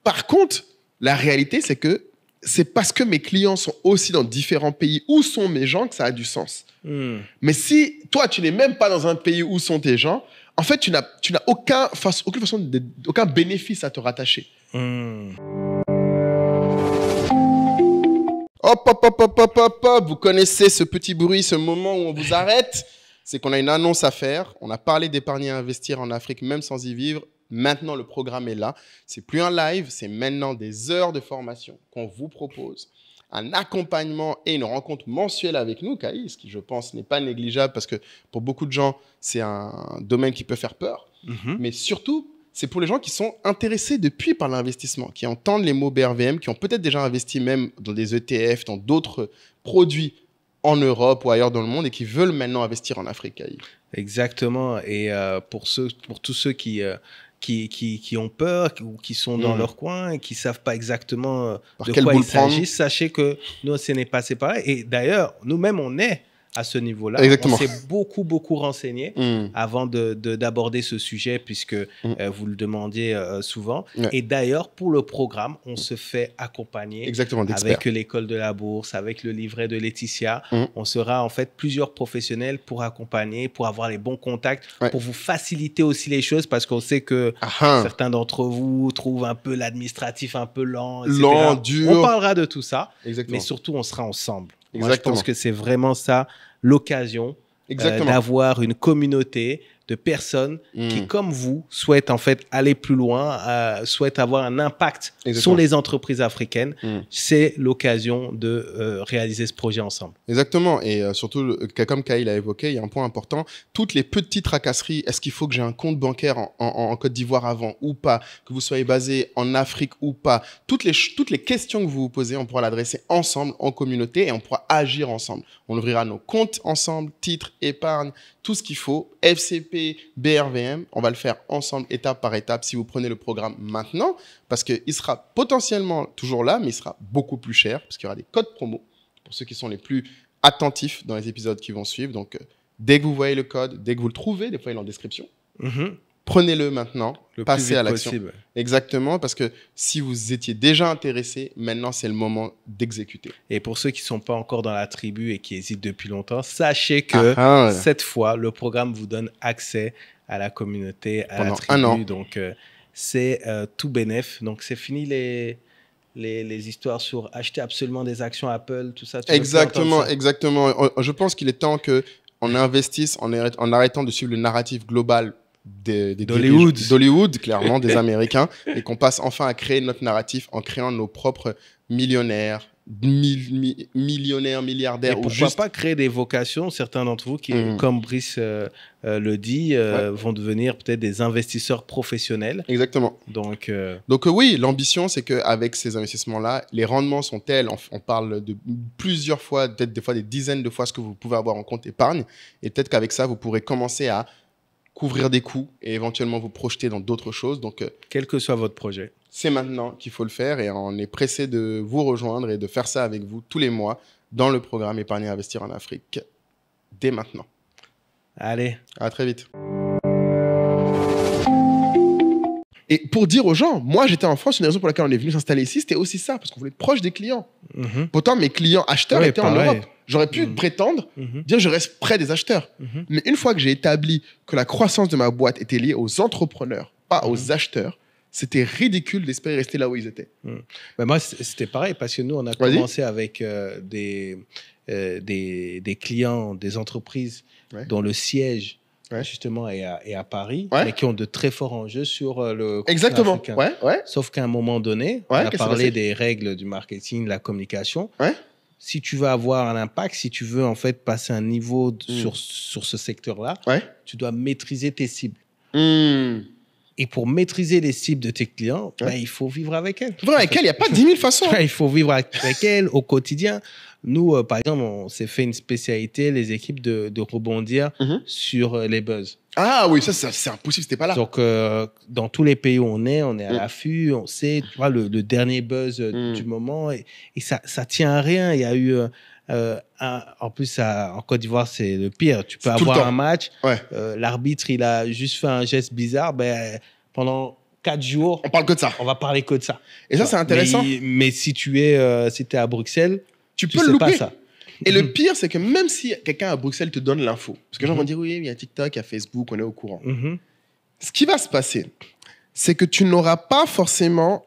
Par contre, la réalité, c'est que c'est parce que mes clients sont aussi dans différents pays où sont mes gens que ça a du sens. Mais si toi, tu n'es même pas dans un pays où sont tes gens, en fait, tu n'as aucun bénéfice à te rattacher. Hop, vous connaissez ce petit bruit, ce moment où on vous arrête. C'est qu'on a une annonce à faire. On a parlé d'épargner et investir en Afrique, même sans y vivre. Maintenant, le programme est là. C'est plus un live, c'est maintenant des heures de formation qu'on vous propose. Un accompagnement et une rencontre mensuelle avec nous, Kaïs, ce qui, je pense, n'est pas négligeable parce que pour beaucoup de gens, c'est un domaine qui peut faire peur. Mais surtout, c'est pour les gens qui sont intéressés depuis par l'investissement, qui entendent les mots BRVM, qui ont peut-être déjà investi même dans des ETF, dans d'autres produits en Europe ou ailleurs dans le monde et qui veulent maintenant investir en Afrique. Exactement. Et pour tous ceux qui ont peur ou qui sont dans leur coin et qui ne savent pas exactement de quoi il s'agit, sachez que nous, ce n'est pas séparé. Et d'ailleurs, nous-mêmes, on est à ce niveau-là. Exactement. On s'est beaucoup renseigné avant d'aborder ce sujet puisque vous le demandiez souvent. Et d'ailleurs, pour le programme, on se fait accompagner avec l'école de la bourse, avec le livret de Laetitia. On sera en fait plusieurs professionnels pour accompagner, pour avoir les bons contacts, pour vous faciliter aussi les choses parce qu'on sait que certains d'entre vous trouvent un peu l'administratif un peu lent, etc. Lent, dur. On parlera de tout ça, mais surtout on sera ensemble. Moi, je pense que c'est vraiment ça, l'occasion d'avoir une communauté de personnes qui, comme vous, souhaitent en fait aller plus loin, souhaitent avoir un impact sur les entreprises africaines. C'est l'occasion de réaliser ce projet ensemble. Exactement. Et surtout, comme Kyle a évoqué, il y a un point important. Toutes les petites tracasseries, est-ce qu'il faut que j'ai un compte bancaire en Côte d'Ivoire avant ou pas, que vous soyez basé en Afrique ou pas, toutes les questions que vous vous posez, on pourra l'adresser ensemble, en communauté, et on pourra agir ensemble. On ouvrira nos comptes ensemble, titres, épargne, tout ce qu'il faut, FCP, BRVM, on va le faire ensemble, étape par étape, si vous prenez le programme maintenant, parce qu'il sera potentiellement toujours là, mais il sera beaucoup plus cher, parce qu'il y aura des codes promo, pour ceux qui sont les plus attentifs dans les épisodes qui vont suivre. Donc, dès que vous voyez le code, dès que vous le trouvez, des fois il est en description, prenez-le maintenant, passez à l'action. Exactement, parce que si vous étiez déjà intéressé, maintenant c'est le moment d'exécuter. Et pour ceux qui ne sont pas encore dans la tribu et qui hésitent depuis longtemps, sachez que cette fois, le programme vous donne accès à la communauté, à la tribu. Un an. Donc, c'est tout bénef. Donc, c'est fini les histoires sur acheter absolument des actions Apple, tout ça. Exactement. Je pense qu'il est temps qu'on investisse en arrêtant de suivre le narratif global d'Hollywood, clairement, des Américains, et qu'on passe enfin à créer notre narratif en créant nos propres millionnaires, millionnaires, milliardaires. Et pourquoi pas créer des vocations, certains d'entre vous qui, comme Brice le dit, vont devenir peut-être des investisseurs professionnels. Exactement. Donc oui, l'ambition, c'est qu'avec ces investissements-là, les rendements sont tels, on parle de plusieurs fois, peut-être des fois des dizaines de fois ce que vous pouvez avoir en compte épargne, et peut-être qu'avec ça, vous pourrez commencer à couvrir des coûts et éventuellement vous projeter dans d'autres choses. Donc, quel que soit votre projet. C'est maintenant qu'il faut le faire et on est pressé de vous rejoindre et de faire ça avec vous tous les mois dans le programme Épargner et Investir en Afrique dès maintenant. Allez. À très vite. Et pour dire aux gens, moi j'étais en France, une raison pour laquelle on est venu s'installer ici, c'était aussi ça, parce qu'on voulait être proche des clients. Pourtant, mes clients acheteurs étaient en Europe. J'aurais pu prétendre, dire je reste près des acheteurs. Mais une fois que j'ai établi que la croissance de ma boîte était liée aux entrepreneurs, pas aux acheteurs, c'était ridicule d'espérer rester là où ils étaient. Ben moi, c'était pareil, parce que nous, on a commencé avec des clients, des entreprises dont le siège, justement, est à Paris, mais qui ont de très forts enjeux sur le continent africain. Sauf qu'à un moment donné, on a parlé des règles du marketing, de la communication. Si tu veux avoir un impact, si tu veux en fait passer un niveau sur ce secteur-là, tu dois maîtriser tes cibles. Et pour maîtriser les cibles de tes clients, il faut vivre avec elles. Vivre avec elles, il n'y a pas 10 000 façons. Il faut vivre avec elles au quotidien. Nous, par exemple, on s'est fait une spécialité, les équipes, de rebondir sur les buzz. Ah oui, ça c'est impossible, c'était pas là. Donc, dans tous les pays où on est à l'affût, on sait, tu vois, le dernier buzz du moment, et ça tient à rien. Il y a eu... en plus, en Côte d'Ivoire, c'est le pire. Tu peux avoir un match, l'arbitre, il a juste fait un geste bizarre, pendant 4 jours... On parle que de ça. On va parler que de ça. Et ça, c'est intéressant. Mais si tu es à Bruxelles, tu peux le louper. Pas ça. Et le pire, c'est que même si quelqu'un à Bruxelles te donne l'info, parce que les gens vont dire, oui, il y a TikTok, il y a Facebook, on est au courant. Ce qui va se passer, c'est que tu n'auras pas forcément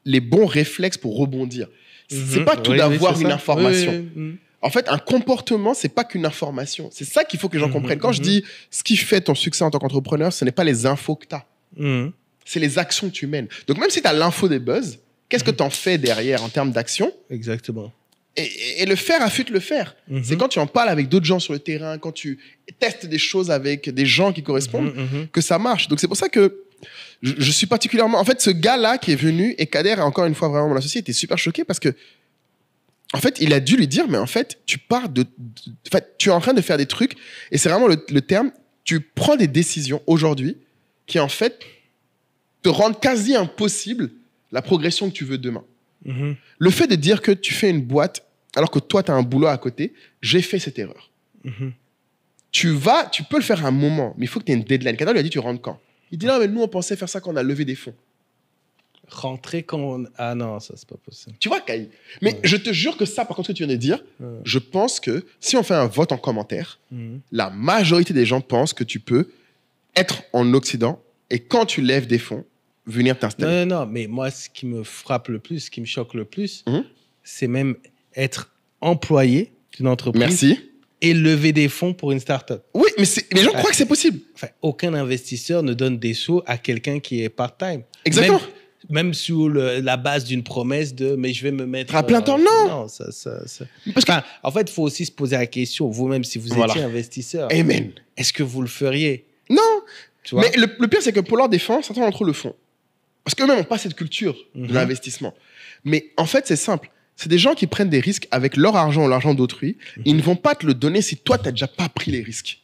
les bons réflexes pour rebondir. C'est pas tout d'avoir une information. En fait, un comportement, c'est pas qu'une information. C'est ça qu'il faut que les gens comprennent. Quand je dis ce qui fait ton succès en tant qu'entrepreneur, ce n'est pas les infos que tu as. C'est les actions que tu mènes. Donc, même si tu as l'info des buzz, qu'est-ce que tu en fais derrière en termes d'action? Exactement. Et le faire affûte le faire. C'est quand tu en parles avec d'autres gens sur le terrain, quand tu testes des choses avec des gens qui correspondent, que ça marche. Donc, c'est pour ça que je suis particulièrement... En fait, ce gars-là qui est venu, et Kader, encore une fois, vraiment mon associé, était super choqué parce que, en fait, il a dû lui dire, mais en fait, tu es en train de faire des trucs, et c'est vraiment le terme, tu prends des décisions aujourd'hui qui, en fait, te rendent quasi impossible la progression que tu veux demain. Le fait de dire que tu fais une boîte alors que toi, tu as un boulot à côté, j'ai fait cette erreur. Tu peux le faire à un moment, mais il faut que tu aies une deadline. Kader lui a dit, tu rentres quand? Il dit, non, mais nous, on pensait faire ça quand on a levé des fonds. Rentrer quand on... Ah non, ça, c'est pas possible. Tu vois, Kai? Mais je te jure que ça, par contre, ce que tu viens de dire, je pense que si on fait un vote en commentaire, la majorité des gens pensent que tu peux être en Occident et quand tu lèves des fonds, venir t'installer. Non, mais moi, ce qui me frappe le plus, ce qui me choque le plus, c'est même être employé d'une entreprise. Merci. Et lever des fonds pour une start-up. Oui, mais les gens croient que c'est possible. Enfin, aucun investisseur ne donne des sous à quelqu'un qui est part-time. Exactement. Même sous la base d'une promesse de « mais je vais me mettre… » À plein temps, non. Non, ça. Parce en fait, il faut aussi se poser la question, vous-même, si vous étiez investisseur, Amen. Est-ce que vous le feriez? Non. Tu vois? Mais le pire, c'est que pour leur défense, certains d'entre eux le font. Parce qu'eux-mêmes n'ont pas cette culture de l'investissement. Mais en fait, c'est simple. C'est des gens qui prennent des risques avec leur argent ou l'argent d'autrui. Ils ne vont pas te le donner si toi, tu n'as déjà pas pris les risques.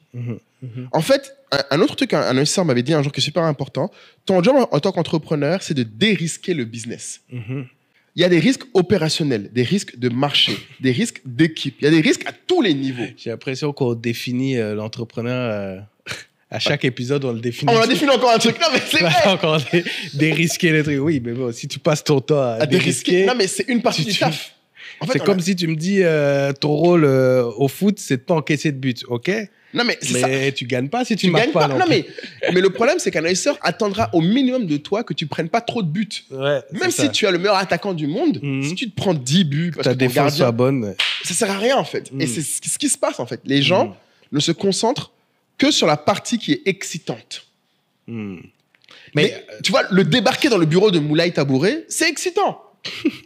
En fait, un autre truc, un investisseur m'avait dit un jour qui est super important, ton job en tant qu'entrepreneur, c'est de dérisquer le business. Il y a des risques opérationnels, des risques de marché, des risques d'équipe. Il y a des risques à tous les niveaux. J'ai l'impression qu'on définit l'entrepreneur... À chaque épisode, on le définit. On a défini encore un truc. Non, mais c'est vrai. Encore dérisquer les trucs. Oui, mais bon, si tu passes ton temps à dérisquer... Non, mais c'est une partie du taf. En fait, c'est comme si tu me dis ton rôle au foot, c'est de pas encaisser de but, ok? Non, mais tu gagnes pas si tu marques pas. Non, mais le problème, c'est qu'un investisseur attendra au minimum de toi que tu prennes pas trop de buts. Ouais, même si tu as le meilleur attaquant du monde, si tu te prends 10 buts parce que ta défense soit bonne, ça sert à rien en fait. Et c'est ce qui se passe en fait. Les gens ne se concentrent que sur la partie qui est excitante. Mais tu vois, le débarquer dans le bureau de Moulay Tabouré, c'est excitant.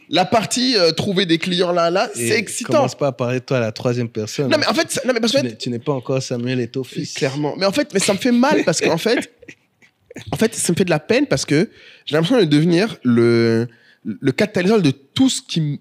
La partie trouver des clients là, c'est excitant. Commence pas à parler de toi à la troisième personne. Non, mais en fait, parce que tu n'es pas encore Samuel Eto'o fils. Clairement. Mais ça me fait mal parce qu'en fait, ça me fait de la peine parce que j'ai l'impression de devenir le catalyseur de tout ce qui.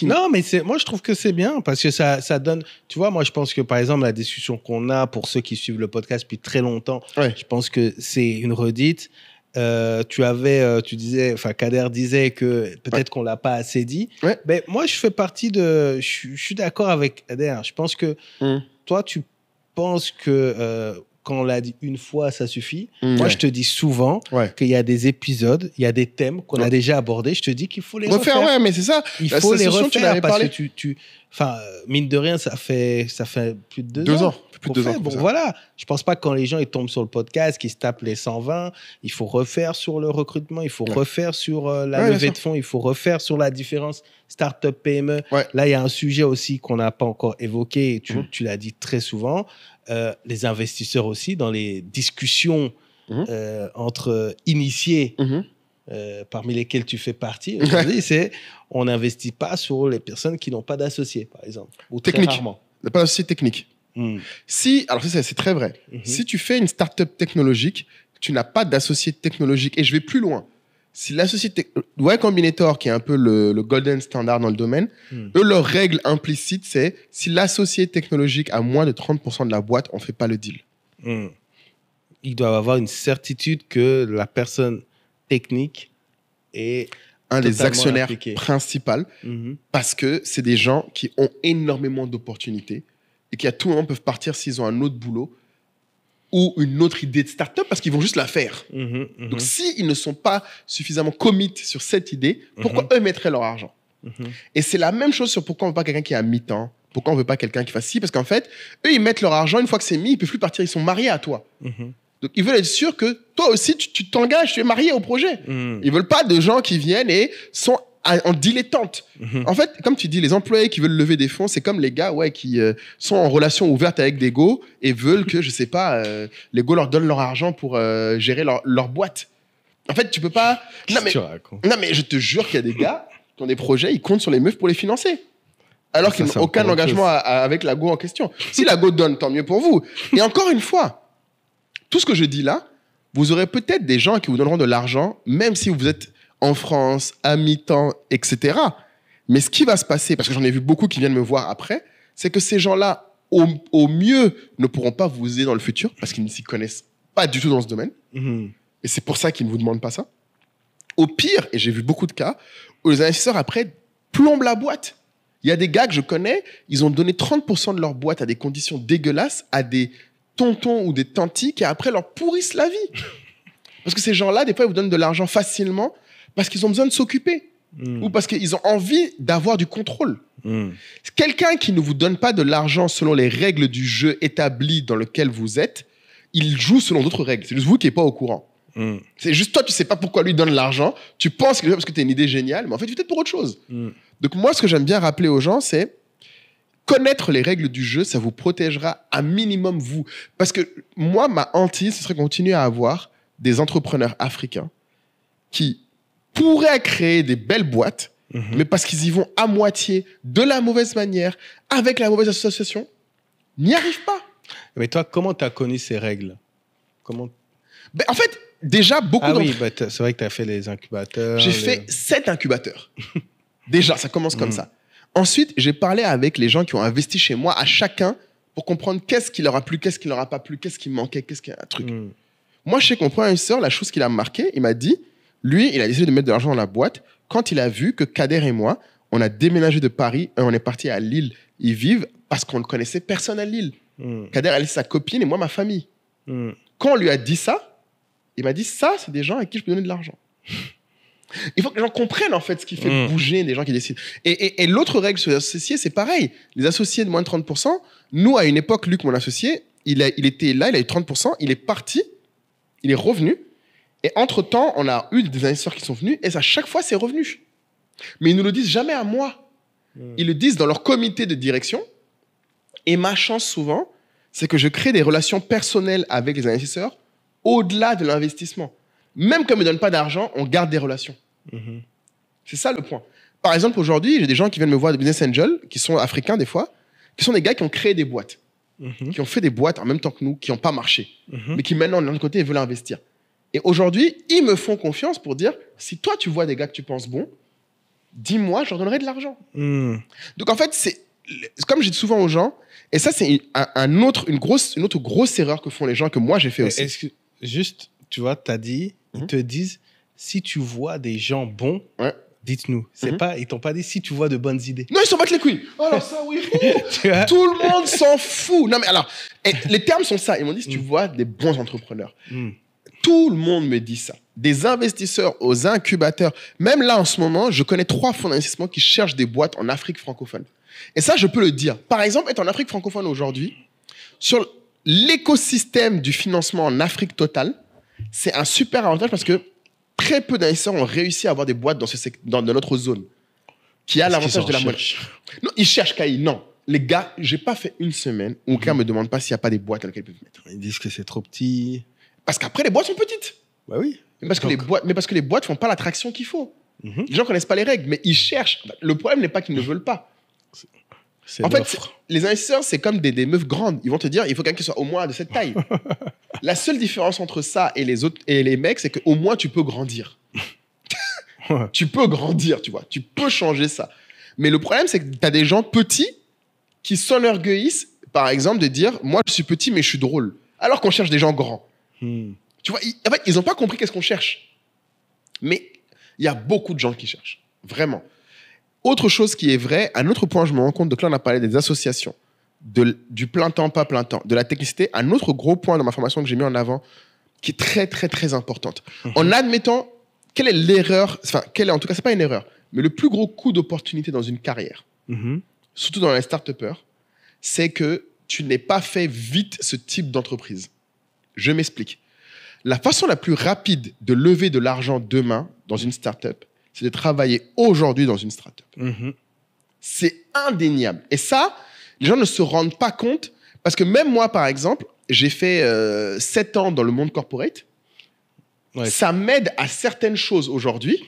Non, mais moi, je trouve que c'est bien parce que ça donne. Tu vois, moi, je pense que par exemple, la discussion qu'on a pour ceux qui suivent le podcast depuis très longtemps, je pense que c'est une redite. Tu disais, enfin, Kader disait que peut-être qu'on l'a pas assez dit. Mais moi, je fais partie de. Je suis d'accord avec Kader. Je pense que toi, tu penses que quand on l'a dit une fois, ça suffit. Moi, je te dis souvent qu'il y a des épisodes, il y a des thèmes qu'on a déjà abordés. Je te dis qu'il faut les refaire. Ouais, mais c'est ça. Il faut les refaire parce que enfin, mine de rien, ça fait plus de 2 ans. Plus de 2 ans. Bon, voilà. Je pense pas que quand les gens ils tombent sur le podcast, qu'ils se tapent les 120, il faut refaire sur le recrutement, il faut refaire sur la levée de fonds, il faut refaire sur la différence start-up PME. Là, il y a un sujet aussi qu'on n'a pas encore évoqué, et tu l'as dit très souvent, les investisseurs aussi, dans les discussions entre initiés, parmi lesquels tu fais partie, aujourd'hui, on n'investit pas sur les personnes qui n'ont pas d'associés, par exemple. Ou très rarement. Pas d'associés techniques. Alors c'est très vrai. Si tu fais une start-up technologique, tu n'as pas d'associé technologique. Et je vais plus loin. Si l'associé Y Combinator, qui est un peu le golden standard dans le domaine, eux, leur règle implicite, c'est si l'associé technologique a moins de 30% de la boîte, on ne fait pas le deal. Ils doivent avoir une certitude que la personne technique est un des actionnaires principaux, parce que c'est des gens qui ont énormément d'opportunités et qui à tout moment peuvent partir s'ils ont un autre boulot ou une autre idée de start-up parce qu'ils vont juste la faire. Donc, s'ils ne sont pas suffisamment commit sur cette idée, pourquoi eux mettraient leur argent? Et c'est la même chose sur pourquoi on ne veut pas quelqu'un qui est à mi-temps, pourquoi on ne veut pas quelqu'un qui fasse ci, parce qu'en fait, eux, ils mettent leur argent, une fois que c'est mis, ils ne peuvent plus partir, ils sont mariés à toi. Donc, ils veulent être sûrs que toi aussi, tu t'engages, tu es marié au projet. Ils ne veulent pas de gens qui viennent et sont en dilettante. En fait, comme tu dis, les employés qui veulent lever des fonds, c'est comme les gars qui sont en relation ouverte avec des go et veulent que, je sais pas, les go leur donnent leur argent pour gérer leur boîte. En fait, tu peux pas... Non, mais je te jure qu'il y a des gars qui ont des projets, ils comptent sur les meufs pour les financer. Alors qu'ils n'ont aucun engagement avec la go en question. Si la go donne, tant mieux pour vous. Et encore une fois, tout ce que je dis là, vous aurez peut-être des gens qui vous donneront de l'argent, même si vous êtes en France, à mi-temps, etc. Mais ce qui va se passer, parce que j'en ai vu beaucoup qui viennent me voir après, c'est que ces gens-là, au mieux, ne pourront pas vous aider dans le futur, parce qu'ils ne s'y connaissent pas du tout dans ce domaine. Et c'est pour ça qu'ils ne vous demandent pas ça. Au pire, et j'ai vu beaucoup de cas, où les investisseurs, après, plombent la boîte. Il y a des gars que je connais, ils ont donné 30% de leur boîte à des conditions dégueulasses, à des tontons ou des tantis qui, après, leur pourrissent la vie. Parce que ces gens-là, des fois, ils vous donnent de l'argent facilement, parce qu'ils ont besoin de s'occuper ou parce qu'ils ont envie d'avoir du contrôle. Quelqu'un qui ne vous donne pas de l'argent selon les règles du jeu établies dans lequel vous êtes, il joue selon d'autres règles. C'est juste vous qui n'êtes pas au courant. C'est juste toi, tu ne sais pas pourquoi lui donne l'argent. Tu penses que c'est parce que tu as une idée géniale, mais en fait, peut-être pour autre chose. Donc moi, ce que j'aime bien rappeler aux gens, c'est connaître les règles du jeu, ça vous protégera un minimum vous. Parce que moi, ma hantise, ce serait continuer à avoir des entrepreneurs africains qui pourraient créer des belles boîtes, mais parce qu'ils y vont à moitié, de la mauvaise manière, avec la mauvaise association, n'y arrivent pas. Mais toi, comment tu as connu ces règles? En fait, déjà, beaucoup c'est vrai que tu as fait les incubateurs. J'ai fait 7 incubateurs. Déjà, ça commence comme ça. Ensuite, j'ai parlé avec les gens qui ont investi chez moi, à chacun, pour comprendre qu'est-ce qui leur a plu, qu'est-ce qui leur a pas plu, qu'est-ce qui manquait, qu'est-ce qu'il y a un truc. Moi, je sais qu'on prend un sœur, la chose qui l'a marqué, il m'a dit, lui, il a décidé de mettre de l'argent dans la boîte quand il a vu que Kader et moi, on a déménagé de Paris et on est parti à Lille. Ils vivent parce qu'on ne connaissait personne à Lille. Kader a laissé sa copine et moi, ma famille. Quand on lui a dit ça, il m'a dit, ça, c'est des gens à qui je peux donner de l'argent. Il faut que les gens comprennent en fait ce qui fait bouger des gens qui décident. Et l'autre règle sur les associés, c'est pareil. Les associés de moins de 30%, nous, à une époque, Luc, mon associé, il était là, il a eu 30%, il est parti, il est revenu. Et entre-temps, on a eu des investisseurs qui sont venus et à chaque fois, c'est revenu. Mais ils ne nous le disent jamais à moi. Ils le disent dans leur comité de direction. Et ma chance, souvent, c'est que je crée des relations personnelles avec les investisseurs au-delà de l'investissement. Même quand ils ne me donnent pas d'argent, on garde des relations. C'est ça le point. Par exemple, aujourd'hui, j'ai des gens qui viennent me voir, des business angels, qui sont africains des fois, qui sont des gars qui ont créé des boîtes, qui ont fait des boîtes en même temps que nous, qui n'ont pas marché, mais qui maintenant, de l'autre côté, veulent investir. Et aujourd'hui, ils me font confiance pour dire, si toi, tu vois des gars que tu penses bons, dis-moi, je leur donnerai de l'argent. Donc, en fait, c'est comme je dis souvent aux gens, et ça, c'est une autre grosse erreur que font les gens, que moi, j'ai fait aussi. Est-ce que, juste, tu vois, tu as dit, ils te disent, si tu vois des gens bons, dites-nous. Ils t'ont pas dit si tu vois de bonnes idées. Non, ils s'en battent les couilles. Oh, alors ça, oui. Tout le monde s'en fout. Non, mais alors, les termes sont ça. Ils m'ont dit si tu vois des bons entrepreneurs. Tout le monde me dit ça. Des investisseurs aux incubateurs. Même là, en ce moment, je connais 3 fonds d'investissement qui cherchent des boîtes en Afrique francophone. Et ça, je peux le dire. Par exemple, être en Afrique francophone aujourd'hui, sur l'écosystème du financement en Afrique totale, c'est un super avantage parce que très peu d'investisseurs ont réussi à avoir des boîtes dans notre zone, qui a l'avantage de la monnaie. Non, ils cherchent Kaï. Non. Les gars, j'ai pas fait une semaine où aucun me demande pas s'il n'y a pas des boîtes dans lesquelles ils peuvent mettre. Ils disent que c'est trop petit. Parce qu'après, les boîtes sont petites. Bah oui. Mais parce que les boîtes font pas l'attraction qu'il faut. Les gens connaissent pas les règles, mais ils cherchent. Le problème n'est pas qu'ils ne veulent pas. En fait, les investisseurs, c'est comme des meufs grandes. Ils vont te dire, il faut quelqu'un qui soit au moins de cette taille. La seule différence entre ça et les mecs, c'est qu'au moins, tu peux grandir. Tu peux grandir, tu vois. Tu peux changer ça. Mais le problème, c'est que tu as des gens petits qui s'enorgueillissent, par exemple, de dire, moi, je suis petit, mais je suis drôle. Alors qu'on cherche des gens grands. Tu vois, en fait, ils n'ont pas compris qu'est-ce qu'on cherche. Mais il y a beaucoup de gens qui cherchent. Vraiment. Autre chose qui est vrai, un autre point, je me rends compte, donc là, on a parlé des associations, du plein temps, pas plein temps, de la technicité. Un autre gros point dans ma formation que j'ai mis en avant, qui est très, très, très importante. En admettant, quelle est l'erreur, enfin, en tout cas, c'est pas une erreur, mais le plus gros coût d'opportunité dans une carrière, surtout dans les start-upers, c'est que tu n'aies pas fait vite ce type d'entreprise. Je m'explique. La façon la plus rapide de lever de l'argent demain dans une start-up, c'est de travailler aujourd'hui dans une start-up. C'est indéniable. Et ça, les gens ne se rendent pas compte parce que même moi, par exemple, j'ai fait 7 ans dans le monde corporate. Ouais. Ça m'aide à certaines choses aujourd'hui.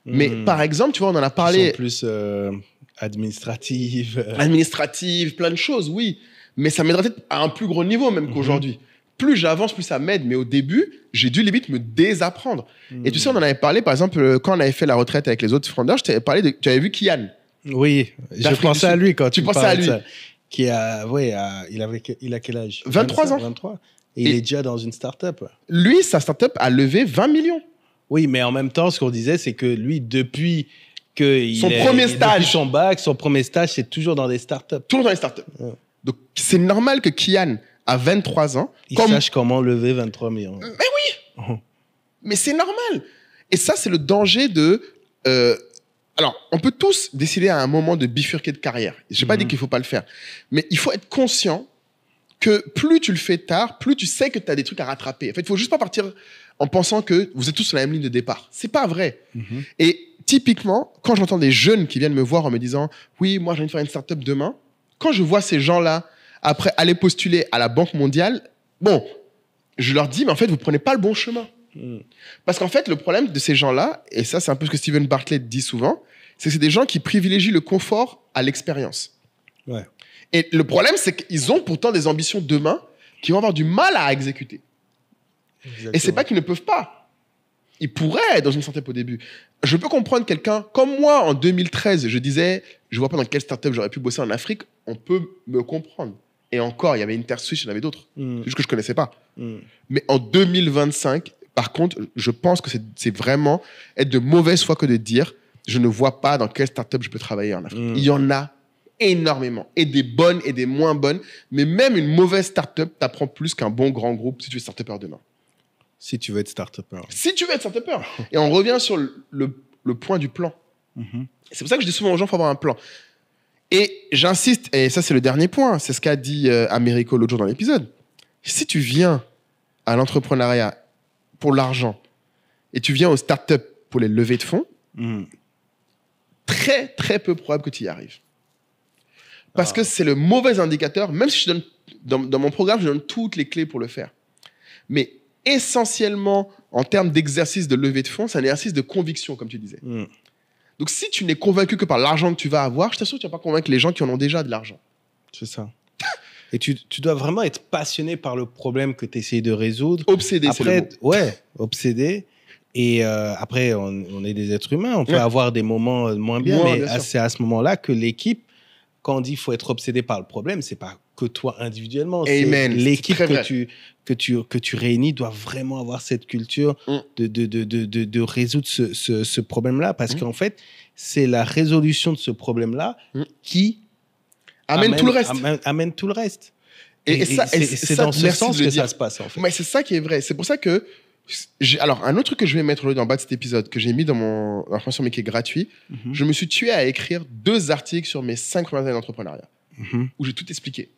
Mais par exemple, tu vois, on en a parlé. Ils sont plus administratives. Administratives, plein de choses, oui. Mais ça m'aiderait peut-être à un plus gros niveau même qu'aujourd'hui. Plus j'avance, plus ça m'aide. Mais au début, j'ai dû limite me désapprendre. Et tu sais, on en avait parlé, par exemple, quand on avait fait la retraite avec les autres founders, je t'avais parlé de... Tu avais vu Kian. Oui, je pensais à lui quand tu pensais à lui. Il a quel âge? 23 ans. 23. Et il est déjà dans une start-up. Lui, sa start-up a levé 20 millions. Oui, mais en même temps, ce qu'on disait, c'est que lui, depuis son premier stage, c'est toujours dans des start-up. Toujours dans les start-up. Ouais. Donc, c'est normal que Kian, à 23 ans... Il sache comment lever 23 millions. Mais oui. Mais c'est normal. Et ça, c'est le danger de... Alors, on peut tous décider à un moment de bifurquer de carrière. Je n'ai pas dit qu'il ne faut pas le faire. Mais il faut être conscient que plus tu le fais tard, plus tu sais que tu as des trucs à rattraper. En fait, il ne faut juste pas partir en pensant que vous êtes tous sur la même ligne de départ. Ce n'est pas vrai. Et typiquement, quand j'entends des jeunes qui viennent me voir en me disant « Oui, moi, j'ai envie de faire une start-up demain », quand je vois ces gens-là, après, aller postuler à la Banque mondiale, bon, je leur dis « Mais en fait, vous ne prenez pas le bon chemin. » Parce qu'en fait, le problème de ces gens-là, et ça, c'est un peu ce que Steven Bartlett dit souvent, c'est que c'est des gens qui privilégient le confort à l'expérience. Ouais. Et le problème, c'est qu'ils ont pourtant des ambitions demain qui vont avoir du mal à exécuter. Exactement. Et c'est pas qu'ils ne peuvent pas. Ils pourraient être dans une startup au début. Je peux comprendre quelqu'un, comme moi, en 2013, je disais, je vois pas dans quelle startup j'aurais pu bosser en Afrique, on peut me comprendre. Et encore, il y avait InterSwitch, il y en avait d'autres. C'est juste que je connaissais pas. Mais en 2025, par contre, je pense que c'est vraiment être de mauvaise foi que de dire je ne vois pas dans quelle startup je peux travailler en Afrique. Il y en a énormément. Et des bonnes et des moins bonnes. Mais même une mauvaise startup t'apprend plus qu'un bon grand groupe si tu es startupper demain. Si tu veux être startupper. Si tu veux être startupper. Et on revient sur le point du plan. C'est pour ça que je dis souvent aux gens qu'il faut avoir un plan. Et j'insiste, et ça c'est le dernier point, c'est ce qu'a dit Américo l'autre jour dans l'épisode. Si tu viens à l'entrepreneuriat pour l'argent et tu viens aux startups pour les levées de fonds, très, très peu probable que tu y arrives. Parce que c'est le mauvais indicateur, même si je donne, dans mon programme, je donne toutes les clés pour le faire. Mais essentiellement, en termes d'exercice de levée de fonds, c'est un exercice de conviction, comme tu disais. Donc, si tu n'es convaincu que par l'argent que tu vas avoir, je t'assure que tu ne vas pas convaincre les gens qui en ont déjà de l'argent. C'est ça. Et tu dois vraiment être passionné par le problème que tu essayes de résoudre. Obsédé, c'est le mot. Ouais, obsédé. Et après, on est des êtres humains. On peut avoir des moments moins bien, mais c'est à ce moment-là que l'équipe, quand on dit qu'il faut être obsédé par le problème, c'est pas que toi individuellement. Amen. C'est l'équipe que tu réunis doit vraiment avoir cette culture de résoudre ce problème-là. Parce qu'en fait, c'est la résolution de ce problème-là qui amène tout le reste. Amène tout le reste. Et c'est dans ce sens que ça se passe, en fait. Mais c'est ça qui est vrai. C'est pour ça que... Alors, un autre truc que je vais mettre en bas de cet épisode, que j'ai mis dans mon information, mais qui est gratuit, je me suis tué à écrire 2 articles sur mes 5 premières années d'entrepreneuriat, où j'ai tout expliqué.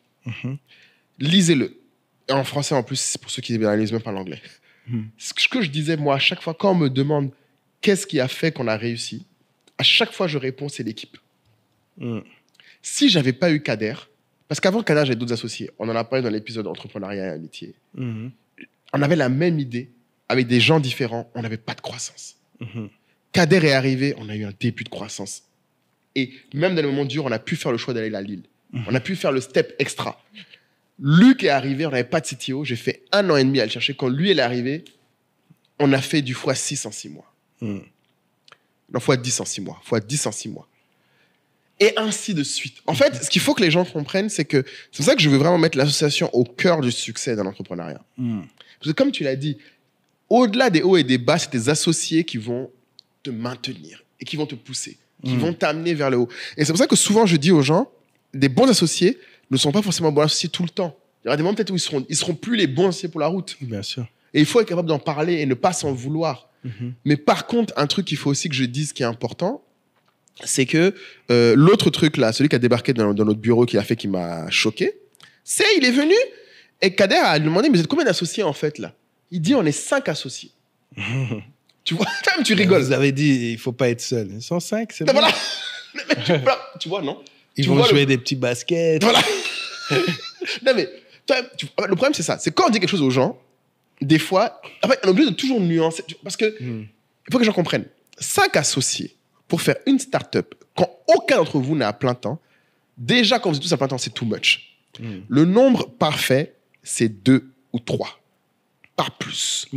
Lisez-le. Et en français, en plus, c'est pour ceux qui lisent même pas l'anglais. Ce que je disais, moi, à chaque fois, quand on me demande qu'est-ce qui a fait qu'on a réussi, à chaque fois, je réponds, c'est l'équipe. Si j'avais pas eu Kader, parce qu'avant Kader, j'avais d'autres associés. On en a parlé dans l'épisode Entrepreneuriat et Amitié. On avait la même idée, avec des gens différents, on n'avait pas de croissance. Kader est arrivé, on a eu un début de croissance. Et même dans les moments durs, on a pu faire le choix d'aller à Lille. On a pu faire le step extra. Luc est arrivé, on n'avait pas de CTO. J'ai fait 1 an et demi à le chercher. Quand lui est arrivé, on a fait du x6 en 6 mois. Non, x10 en 6 mois. x10 en 6 mois. Et ainsi de suite. En fait, ce qu'il faut que les gens comprennent, c'est que c'est pour ça que je veux vraiment mettre l'association au cœur du succès dans l'entrepreneuriat. Parce que comme tu l'as dit, au-delà des hauts et des bas, c'est tes associés qui vont te maintenir et qui vont te pousser, qui vont t'amener vers le haut. Et c'est pour ça que souvent, je dis aux gens, des bons associés ne sont pas forcément bons associés tout le temps. Il y aura des moments peut-être où ils seront plus les bons associés pour la route. Bien sûr. Et il faut être capable d'en parler et ne pas s'en vouloir. Mais par contre, un truc qu'il faut aussi que je dise qui est important, c'est que l'autre truc là, celui qui a débarqué dans notre bureau, qui m'a choqué, c'est il est venu et Kader a demandé, mais vous êtes combien d'associés en fait là? Il dit, on est 5 associés. Tu vois, tu rigoles. Vous avez dit, il ne faut pas être seul. Ils sont 5, c'est bon. Voilà. Tu vois, non? Ils vont jouer des petits baskets. Voilà. Non, mais le problème, c'est ça. C'est quand on dit quelque chose aux gens, des fois, après, on est obligé de toujours nuancer. Parce que il faut que les gens comprennent. 5 associés pour faire une start-up, quand aucun d'entre vous n'est à plein temps, déjà, quand vous êtes tous à plein temps, c'est too much. Le nombre parfait, c'est 2 ou 3. Pas plus.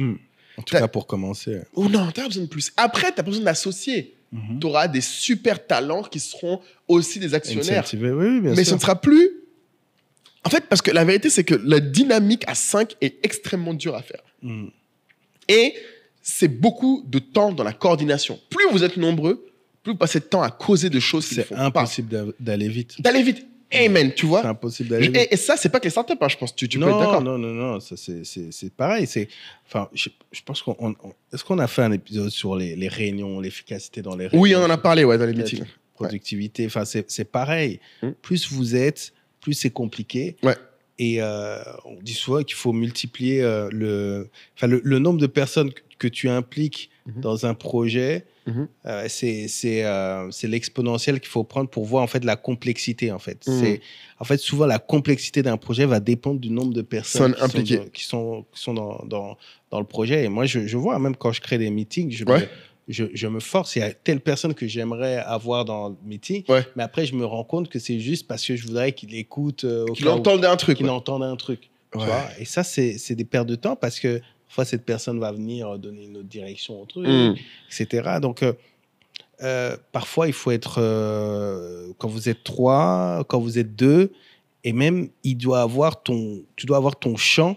En tout cas, pour commencer. Oh non, tu as besoin de plus. Après, tu as besoin d'associés. Tu auras des super talents qui seront aussi des actionnaires. Oui, bien mais sûr. ce ne sera plus... En fait, parce que la vérité, c'est que la dynamique à 5 est extrêmement dure à faire. Et c'est beaucoup de temps dans la coordination. Plus vous êtes nombreux, plus vous passez de temps à causer de choses qui ne font pas. C'est impossible d'aller vite. D'aller vite. Amen, tu vois. C'est impossible d'aller vite. Et ça, c'est pas que les startups, hein, je pense. Tu peux être d'accord. Non. Ça, c'est pareil. Enfin, je pense est-ce qu'on a fait un épisode sur les réunions, l'efficacité dans les réunions? Oui, on en a parlé, dans les meetings. Productivité. Enfin, c'est pareil. Plus vous êtes, plus c'est compliqué. Ouais. Et on dit souvent qu'il faut multiplier le nombre de personnes que tu impliques dans un projet. C'est l'exponentiel qu'il faut prendre pour voir en fait la complexité en fait. En fait souvent la complexité d'un projet va dépendre du nombre de personnes qui sont dans le projet. Et moi je vois même quand je crée des meetings, je me force. Il y a telle personne que j'aimerais avoir dans le meeting, mais après je me rends compte que c'est juste parce que je voudrais qu'il écoute, qu'il entende un truc, tu vois. Et ça c'est des pertes de temps parce que parfois, cette personne va venir donner une autre direction au truc, etc. Donc, parfois, il faut être... quand vous êtes 3, quand vous êtes 2, et même, tu dois avoir ton champ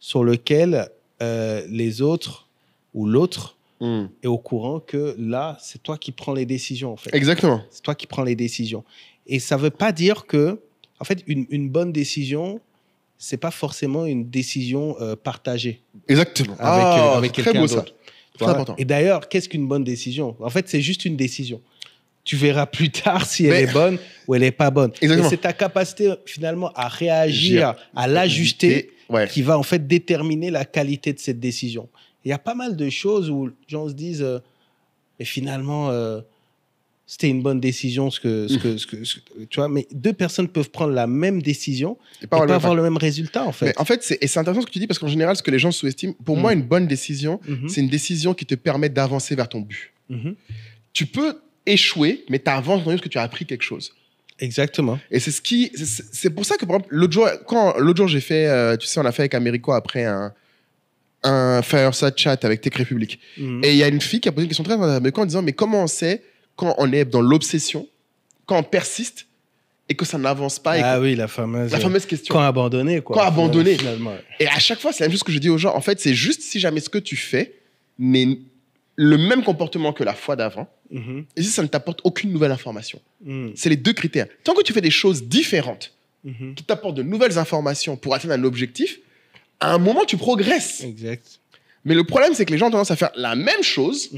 sur lequel les autres ou l'autre est au courant que là, c'est toi qui prends les décisions, en fait. Exactement. C'est toi qui prends les décisions. Et ça ne veut pas dire que... En fait, une bonne décision... c'est pas forcément une décision partagée. Exactement. Avec quelqu'un d'autre. C'est important. Et d'ailleurs, qu'est-ce qu'une bonne décision? En fait, c'est juste une décision. Tu verras plus tard si elle est bonne ou elle n'est pas bonne. Exactement. Et c'est ta capacité finalement à réagir, à l'ajuster, qui va en fait déterminer la qualité de cette décision. Il y a pas mal de choses où les gens se disent, mais finalement, c'était une bonne décision, tu vois, mais 2 personnes peuvent prendre la même décision et pas avoir le même résultat, en fait. Mais en fait, c'est intéressant ce que tu dis, parce qu'en général, ce que les gens sous-estiment, pour moi, une bonne décision, c'est une décision qui te permet d'avancer vers ton but. Tu peux échoué, mais tu avances parce que tu as appris quelque chose. Exactement. Et c'est pour ça que, par exemple, l'autre jour, j'ai fait, tu sais, on a fait avec Américo après un Fireside Chat avec Tech Republic. Et il y a une fille qui a posé une question très intéressante en disant, mais comment on sait quand on est dans l'obsession, quand on persiste et que ça n'avance pas oui, la fameuse question. Quand abandonner, quoi. Quand abandonner. Finalement. Et à chaque fois, c'est la même chose que je dis aux gens. En fait, c'est juste si jamais ce que tu fais, mais le même comportement que la fois d'avant, et si ça ne t'apporte aucune nouvelle information. C'est les 2 critères. Tant que tu fais des choses différentes qui t'apportent de nouvelles informations pour atteindre un objectif, à un moment, tu progresses. Exact. Mais le problème, c'est que les gens ont tendance à faire la même chose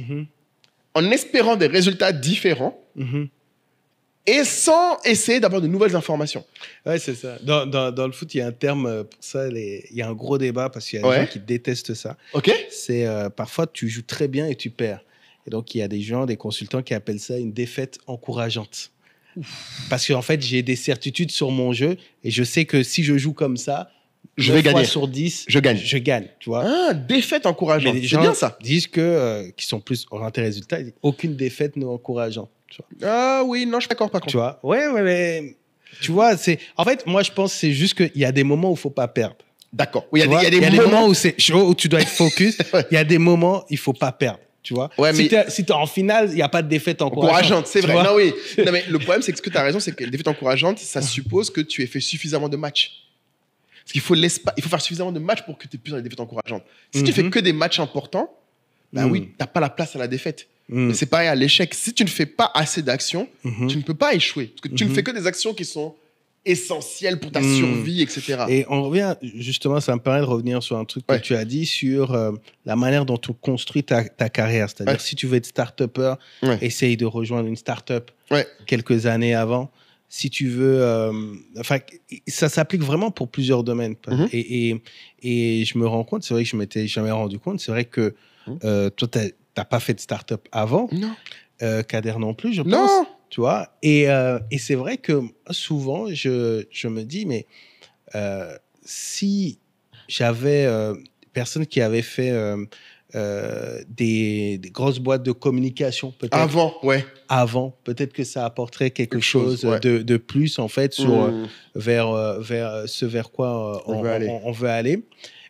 en espérant des résultats différents et sans essayer d'avoir de nouvelles informations. Ouais, c'est ça. Dans le foot, il y a un terme pour ça. Il y a un gros débat parce qu'il y a des gens qui détestent ça. Ok. C'est parfois, tu joues très bien et tu perds. Et donc, il y a des gens, des consultants qui appellent ça une défaite encourageante. Parce qu'en fait, j'ai des certitudes sur mon jeu et je sais que si je joue comme ça, je vais gagner. Sur 10, je gagne. Je gagne, tu vois. Ah, défaite encourageante. C'est bien ça. Disent que, qui sont plus orientés résultats, aucune défaite n'est encourageante. Tu vois. Ah oui, non, je suis d'accord par contre. Tu vois, ouais, mais tu vois, en fait, moi, je pense que c'est juste qu'il y a des moments où il ne faut pas perdre. D'accord. Oui, il y a des moments où c'est chaud, où tu dois être focus. Il y a des moments où il ne faut pas perdre. Tu vois, ouais, si t'es en finale, il n'y a pas de défaite encourageante. C'est vrai. Non, oui. Non, mais le problème, c'est que ce que tu as raison, c'est que les défaites encourageantes, ça suppose que tu aies fait suffisamment de matchs. Parce qu'il faut faire suffisamment de matchs pour que tu aies plus dans les défaites encourageantes. Si tu fais que des matchs importants, bah oui, tu n'as pas la place à la défaite. Mais c'est pareil à l'échec. Si tu ne fais pas assez d'actions, tu ne peux pas échouer. Parce que tu ne fais que des actions qui sont essentielles pour ta survie, etc. Et on revient, justement, ça me permet de revenir sur un truc que tu as dit sur la manière dont tu construis ta carrière. C'est-à-dire, si tu veux être start-upper, essaye de rejoindre une start-up quelques années avant. Si tu veux... Enfin, ça s'applique vraiment pour plusieurs domaines. Et je me rends compte, c'est vrai que je ne m'étais jamais rendu compte, c'est vrai que toi, tu n'as pas fait de start-up avant. Non. Kader non plus, je pense. Non. Tu vois, et c'est vrai que souvent, je me dis, mais si j'avais personne qui avait fait des grosses boîtes de communication, peut-être. Avant, peut-être que ça apporterait quelque chose de plus, en fait, vers ce vers quoi on veut aller.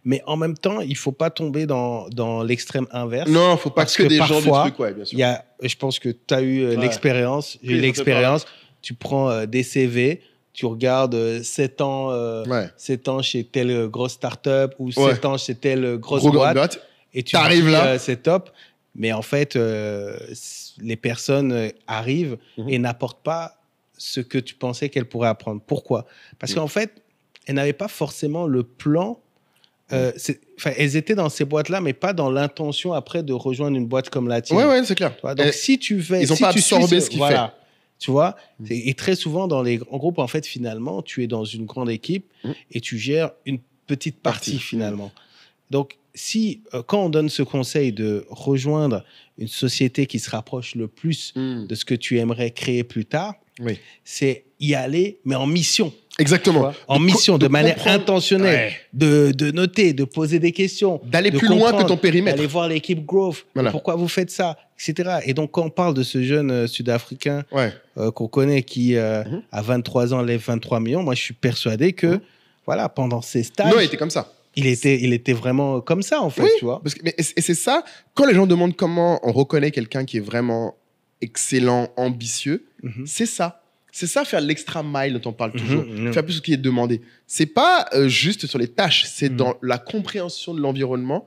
Mais en même temps, il ne faut pas tomber dans l'extrême inverse. Non, il ne faut pas que des gens du truc, bien sûr. Je pense que tu as eu l'expérience. J'ai eu l'expérience. Tu prends des CV, tu regardes 7 ans, 7 ans chez telle grosse start-up ou 7 ans chez telle grosse boîte. Et tu arrives là. C'est top. Mais en fait, les personnes arrivent et n'apportent pas ce que tu pensais qu'elles pourraient apprendre. Pourquoi ? Parce qu'en fait, elles n'avaient pas forcément le plan. Elles étaient dans ces boîtes-là, mais pas dans l'intention après de rejoindre une boîte comme la tienne. Ouais, c'est clair. Donc, si tu fais... Ils n'ont pas absorbé ce qu'il fait. Tu vois, et très souvent, dans les grands groupes, en fait, finalement, tu es dans une grande équipe et tu gères une petite partie, finalement. Donc, quand on donne ce conseil de rejoindre une société qui se rapproche le plus de ce que tu aimerais créer plus tard, c'est y aller, mais en mission. Exactement. En mission, de manière intentionnelle, de noter, de poser des questions. D'aller plus loin que ton périmètre. D'aller voir l'équipe Growth. Voilà. Pourquoi vous faites ça, etc. Et donc, quand on parle de ce jeune Sud-Africain qu'on connaît qui, à 23 ans, lève 23 millions, moi, je suis persuadé que, voilà, pendant ses stages... Non, il était comme ça. Il était vraiment comme ça, en fait, tu vois. Et c'est ça, quand les gens demandent comment on reconnaît quelqu'un qui est vraiment excellent, ambitieux, c'est ça. C'est ça, faire l'extra mile dont on parle toujours. Faire plus ce qui est demandé. C'est pas juste sur les tâches, c'est dans la compréhension de l'environnement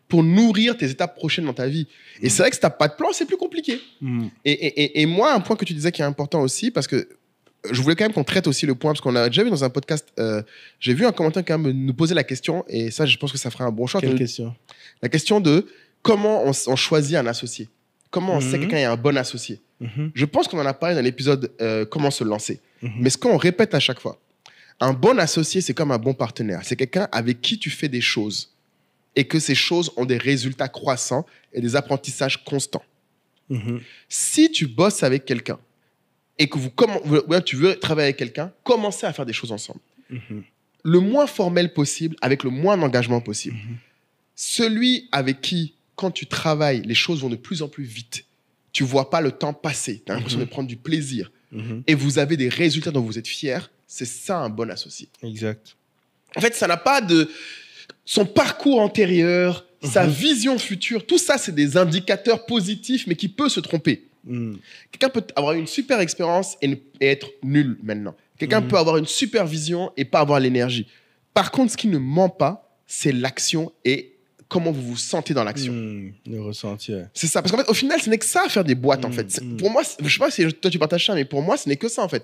pour nourrir tes étapes prochaines dans ta vie. Et c'est vrai que si t'as pas de plan, c'est plus compliqué. Et moi, un point que tu disais qui est important aussi, parce que je voulais quand même qu'on traite aussi le point, parce qu'on a déjà vu dans un podcast, j'ai vu un commentaire quand même nous poser la question, et ça, je pense que ça ferait un bon choix. Quelle question ? La question de comment on choisit un associé. Comment on sait que quelqu'un est un bon associé. Je pense qu'on en a parlé dans l'épisode comment se lancer. Mais ce qu'on répète à chaque fois, un bon associé, c'est comme un bon partenaire. C'est quelqu'un avec qui tu fais des choses et que ces choses ont des résultats croissants et des apprentissages constants. Si tu bosses avec quelqu'un et que tu veux travailler avec quelqu'un, commencez à faire des choses ensemble. Le moins formel possible, avec le moins d'engagement possible. Celui avec qui, quand tu travailles, les choses vont de plus en plus vite. tu vois pas le temps passer. Tu as l'impression de prendre du plaisir. Et vous avez des résultats dont vous êtes fiers. C'est ça un bon associé. Exact. En fait, ça n'a pas de... Son parcours antérieur, sa vision future, tout ça, c'est des indicateurs positifs, mais qui peut se tromper. Quelqu'un peut avoir une super expérience et être nul maintenant. Quelqu'un peut avoir une super vision et pas avoir l'énergie. Par contre, ce qui ne ment pas, c'est l'action et comment vous vous sentez dans l'action. Le ressenti, ouais. C'est ça. Parce qu'en fait, au final, ce n'est que ça, faire des boîtes, en fait. Pour moi, je ne sais pas si toi, tu partages ça, mais pour moi, ce n'est que ça, en fait.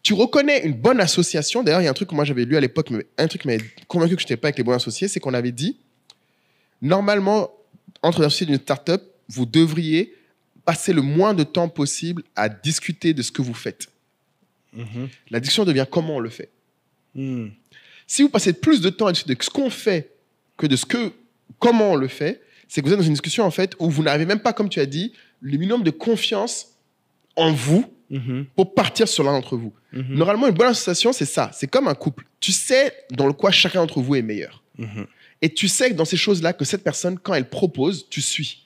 Tu reconnais une bonne association. D'ailleurs, il y a un truc que moi, j'avais lu à l'époque, mais un truc qui m'avait convaincu que je n'étais pas avec les bons associés, c'est qu'on avait dit, normalement, entre les associés d'une start-up, vous devriez passer le moins de temps possible à discuter de ce que vous faites. La discussion devient comment on le fait. Si vous passez plus de temps à discuter de ce qu'on fait que de comment on le fait, c'est que vous êtes dans une discussion en fait où vous n'avez même pas, comme tu as dit, le minimum de confiance en vous pour partir sur l'un d'entre vous. Normalement, une bonne association, c'est ça. C'est comme un couple. Tu sais dans quoi chacun d'entre vous est meilleur. Et tu sais que dans ces choses-là, que cette personne, quand elle propose, tu suis.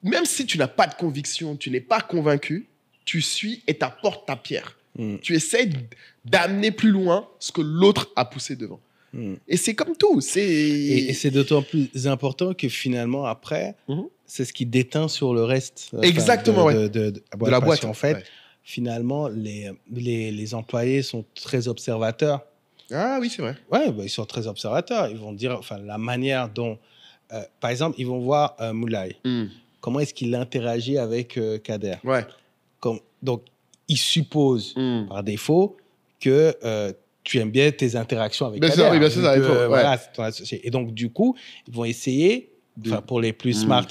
Même si tu n'as pas de conviction, tu n'es pas convaincu, tu suis et t'apportes ta pierre. Tu essaies d'amener plus loin ce que l'autre a poussé devant. Et c'est comme tout. Et c'est d'autant plus important que finalement, après, c'est ce qui déteint sur le reste. Exactement, de la boîte. En fait, ouais. Finalement, les employés sont très observateurs. Ah oui, c'est vrai. Ouais, ils sont très observateurs. Ils vont dire, la manière dont... par exemple, ils vont voir Moulay. Comment est-ce qu'il interagit avec Kader. Ouais. Donc, ils supposent, par défaut, que... tu aimes bien tes interactions avec Kader. Oui, bien sûr, ça. Voilà, c'est ton associé. Et donc, du coup, ils vont essayer, pour les plus smart,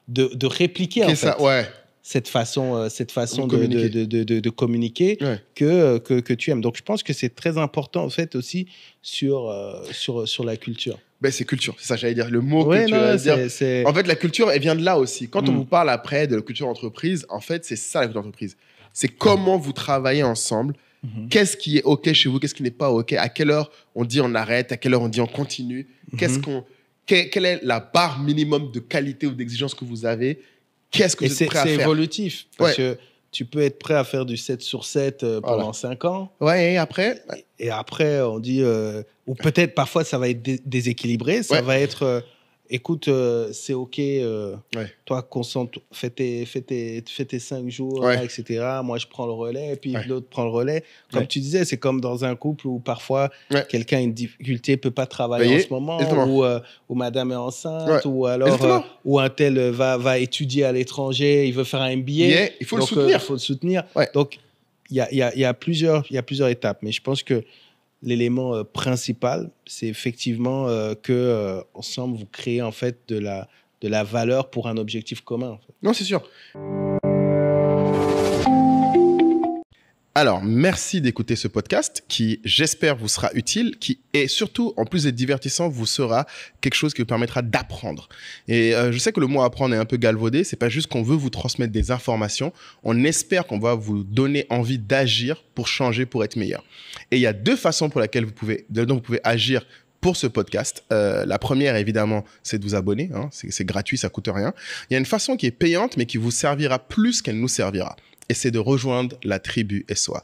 de répliquer en fait, ça, ouais. cette façon de communiquer que tu aimes. Donc, je pense que c'est très important en fait aussi sur la culture. Ben, c'est culture, c'est ça, j'allais dire. Le mot que tu vas dire. En fait, la culture, elle vient de là aussi. Quand on vous parle après de la culture d'entreprise, en fait, c'est ça la culture d'entreprise. C'est comment vous travaillez ensemble. Qu'est-ce qui est OK chez vous? Qu'est-ce qui n'est pas OK? À quelle heure on dit on arrête? À quelle heure on dit on continue? Quelle est la barre minimum de qualité ou d'exigence que vous avez? Qu'est-ce que vous êtes prêt à faire? C'est évolutif. Parce que tu peux être prêt à faire du 7 sur 7 pendant 5 ans. Ouais, et après? Et après, on dit... ou peut-être, parfois, ça va être déséquilibré. Ça va être... écoute, c'est OK, toi, concentre, fais tes 5 jours, etc. Moi, je prends le relais, et puis l'autre prend le relais. Comme tu disais, c'est comme dans un couple où parfois, quelqu'un a une difficulté, ne peut pas travailler en ce moment, ou madame est enceinte, ou alors ou un tel va étudier à l'étranger, il veut faire un MBA. Il faut le soutenir. Il faut le soutenir. Donc, il y a plusieurs étapes, mais je pense que l'élément principal, c'est effectivement que ensemble vous créez en fait de la valeur pour un objectif commun. En fait. Non, c'est sûr. Alors, merci d'écouter ce podcast qui, j'espère, vous sera utile, qui est surtout, en plus d'être divertissant, vous sera quelque chose qui vous permettra d'apprendre. Et je sais que le mot apprendre est un peu galvaudé. C'est pas juste qu'on veut vous transmettre des informations. On espère qu'on va vous donner envie d'agir pour changer, pour être meilleur. Et il y a 2 façons pour lesquelles dont vous pouvez agir pour ce podcast. La première, évidemment, c'est de vous abonner. C'est gratuit, ça coûte rien. Il y a une façon qui est payante, mais qui vous servira plus qu'elle nous servira. Et c'est de rejoindre la tribu SOA.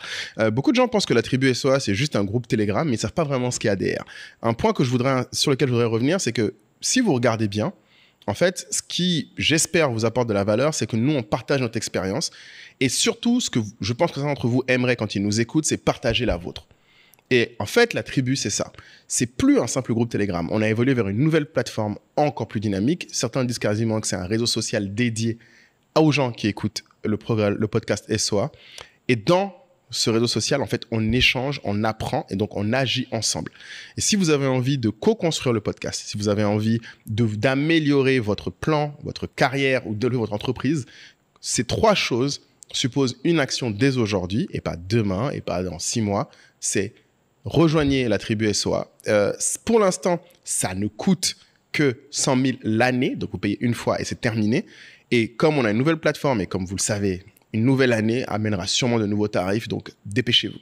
Beaucoup de gens pensent que la tribu SOA, c'est juste un groupe Telegram, mais ils ne savent pas vraiment ce qu'il y a derrière. Un point sur lequel je voudrais revenir, c'est que si vous regardez bien, en fait, ce qui, j'espère, vous apporte de la valeur, c'est que nous, on partage notre expérience. Et surtout, ce que je pense que certains d'entre vous aimeraient quand ils nous écoutent, c'est partager la vôtre. Et en fait, la tribu, c'est ça. C'est plus un simple groupe Telegram. On a évolué vers une nouvelle plateforme encore plus dynamique. Certains disent quasiment que c'est un réseau social dédié aux gens qui écoutent le podcast SOA. Et dans ce réseau social, en fait, on échange, on apprend et donc on agit ensemble. Et si vous avez envie de co-construire le podcast, si vous avez envie d'améliorer votre plan, votre carrière ou de votre entreprise, ces 3 choses supposent une action dès aujourd'hui et pas demain et pas dans 6 mois. C'est rejoignez la tribu SOA. Pour l'instant, ça ne coûte que 100 000 l'année. Donc, vous payez une fois et c'est terminé. Et comme on a une nouvelle plateforme et comme vous le savez, une nouvelle année amènera sûrement de nouveaux tarifs. Donc, dépêchez-vous.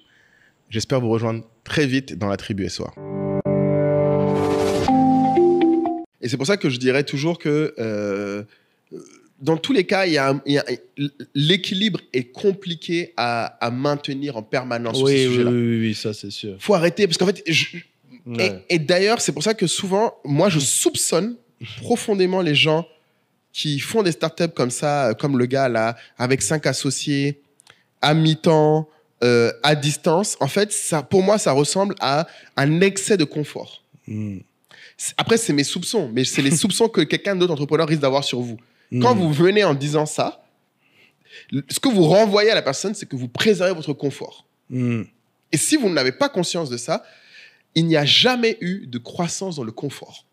J'espère vous rejoindre très vite dans la tribu SOA. Et c'est pour ça que je dirais toujours que dans tous les cas, l'équilibre est compliqué à maintenir en permanence sur ces sujets-là. Oui, ça c'est sûr. Faut arrêter, parce qu'en fait, Ouais. et d'ailleurs, c'est pour ça que souvent, moi, je soupçonne profondément les gens qui font des startups comme ça, comme le gars là, avec 5 associés, à mi-temps, à distance. En fait, ça, pour moi, ça ressemble à un excès de confort. Après, c'est mes soupçons, mais c'est les soupçons que quelqu'un d'autre entrepreneur risque d'avoir sur vous. Quand vous venez en disant ça, ce que vous renvoyez à la personne, c'est que vous préservez votre confort. Et si vous n'avez pas conscience de ça, il n'y a jamais eu de croissance dans le confort.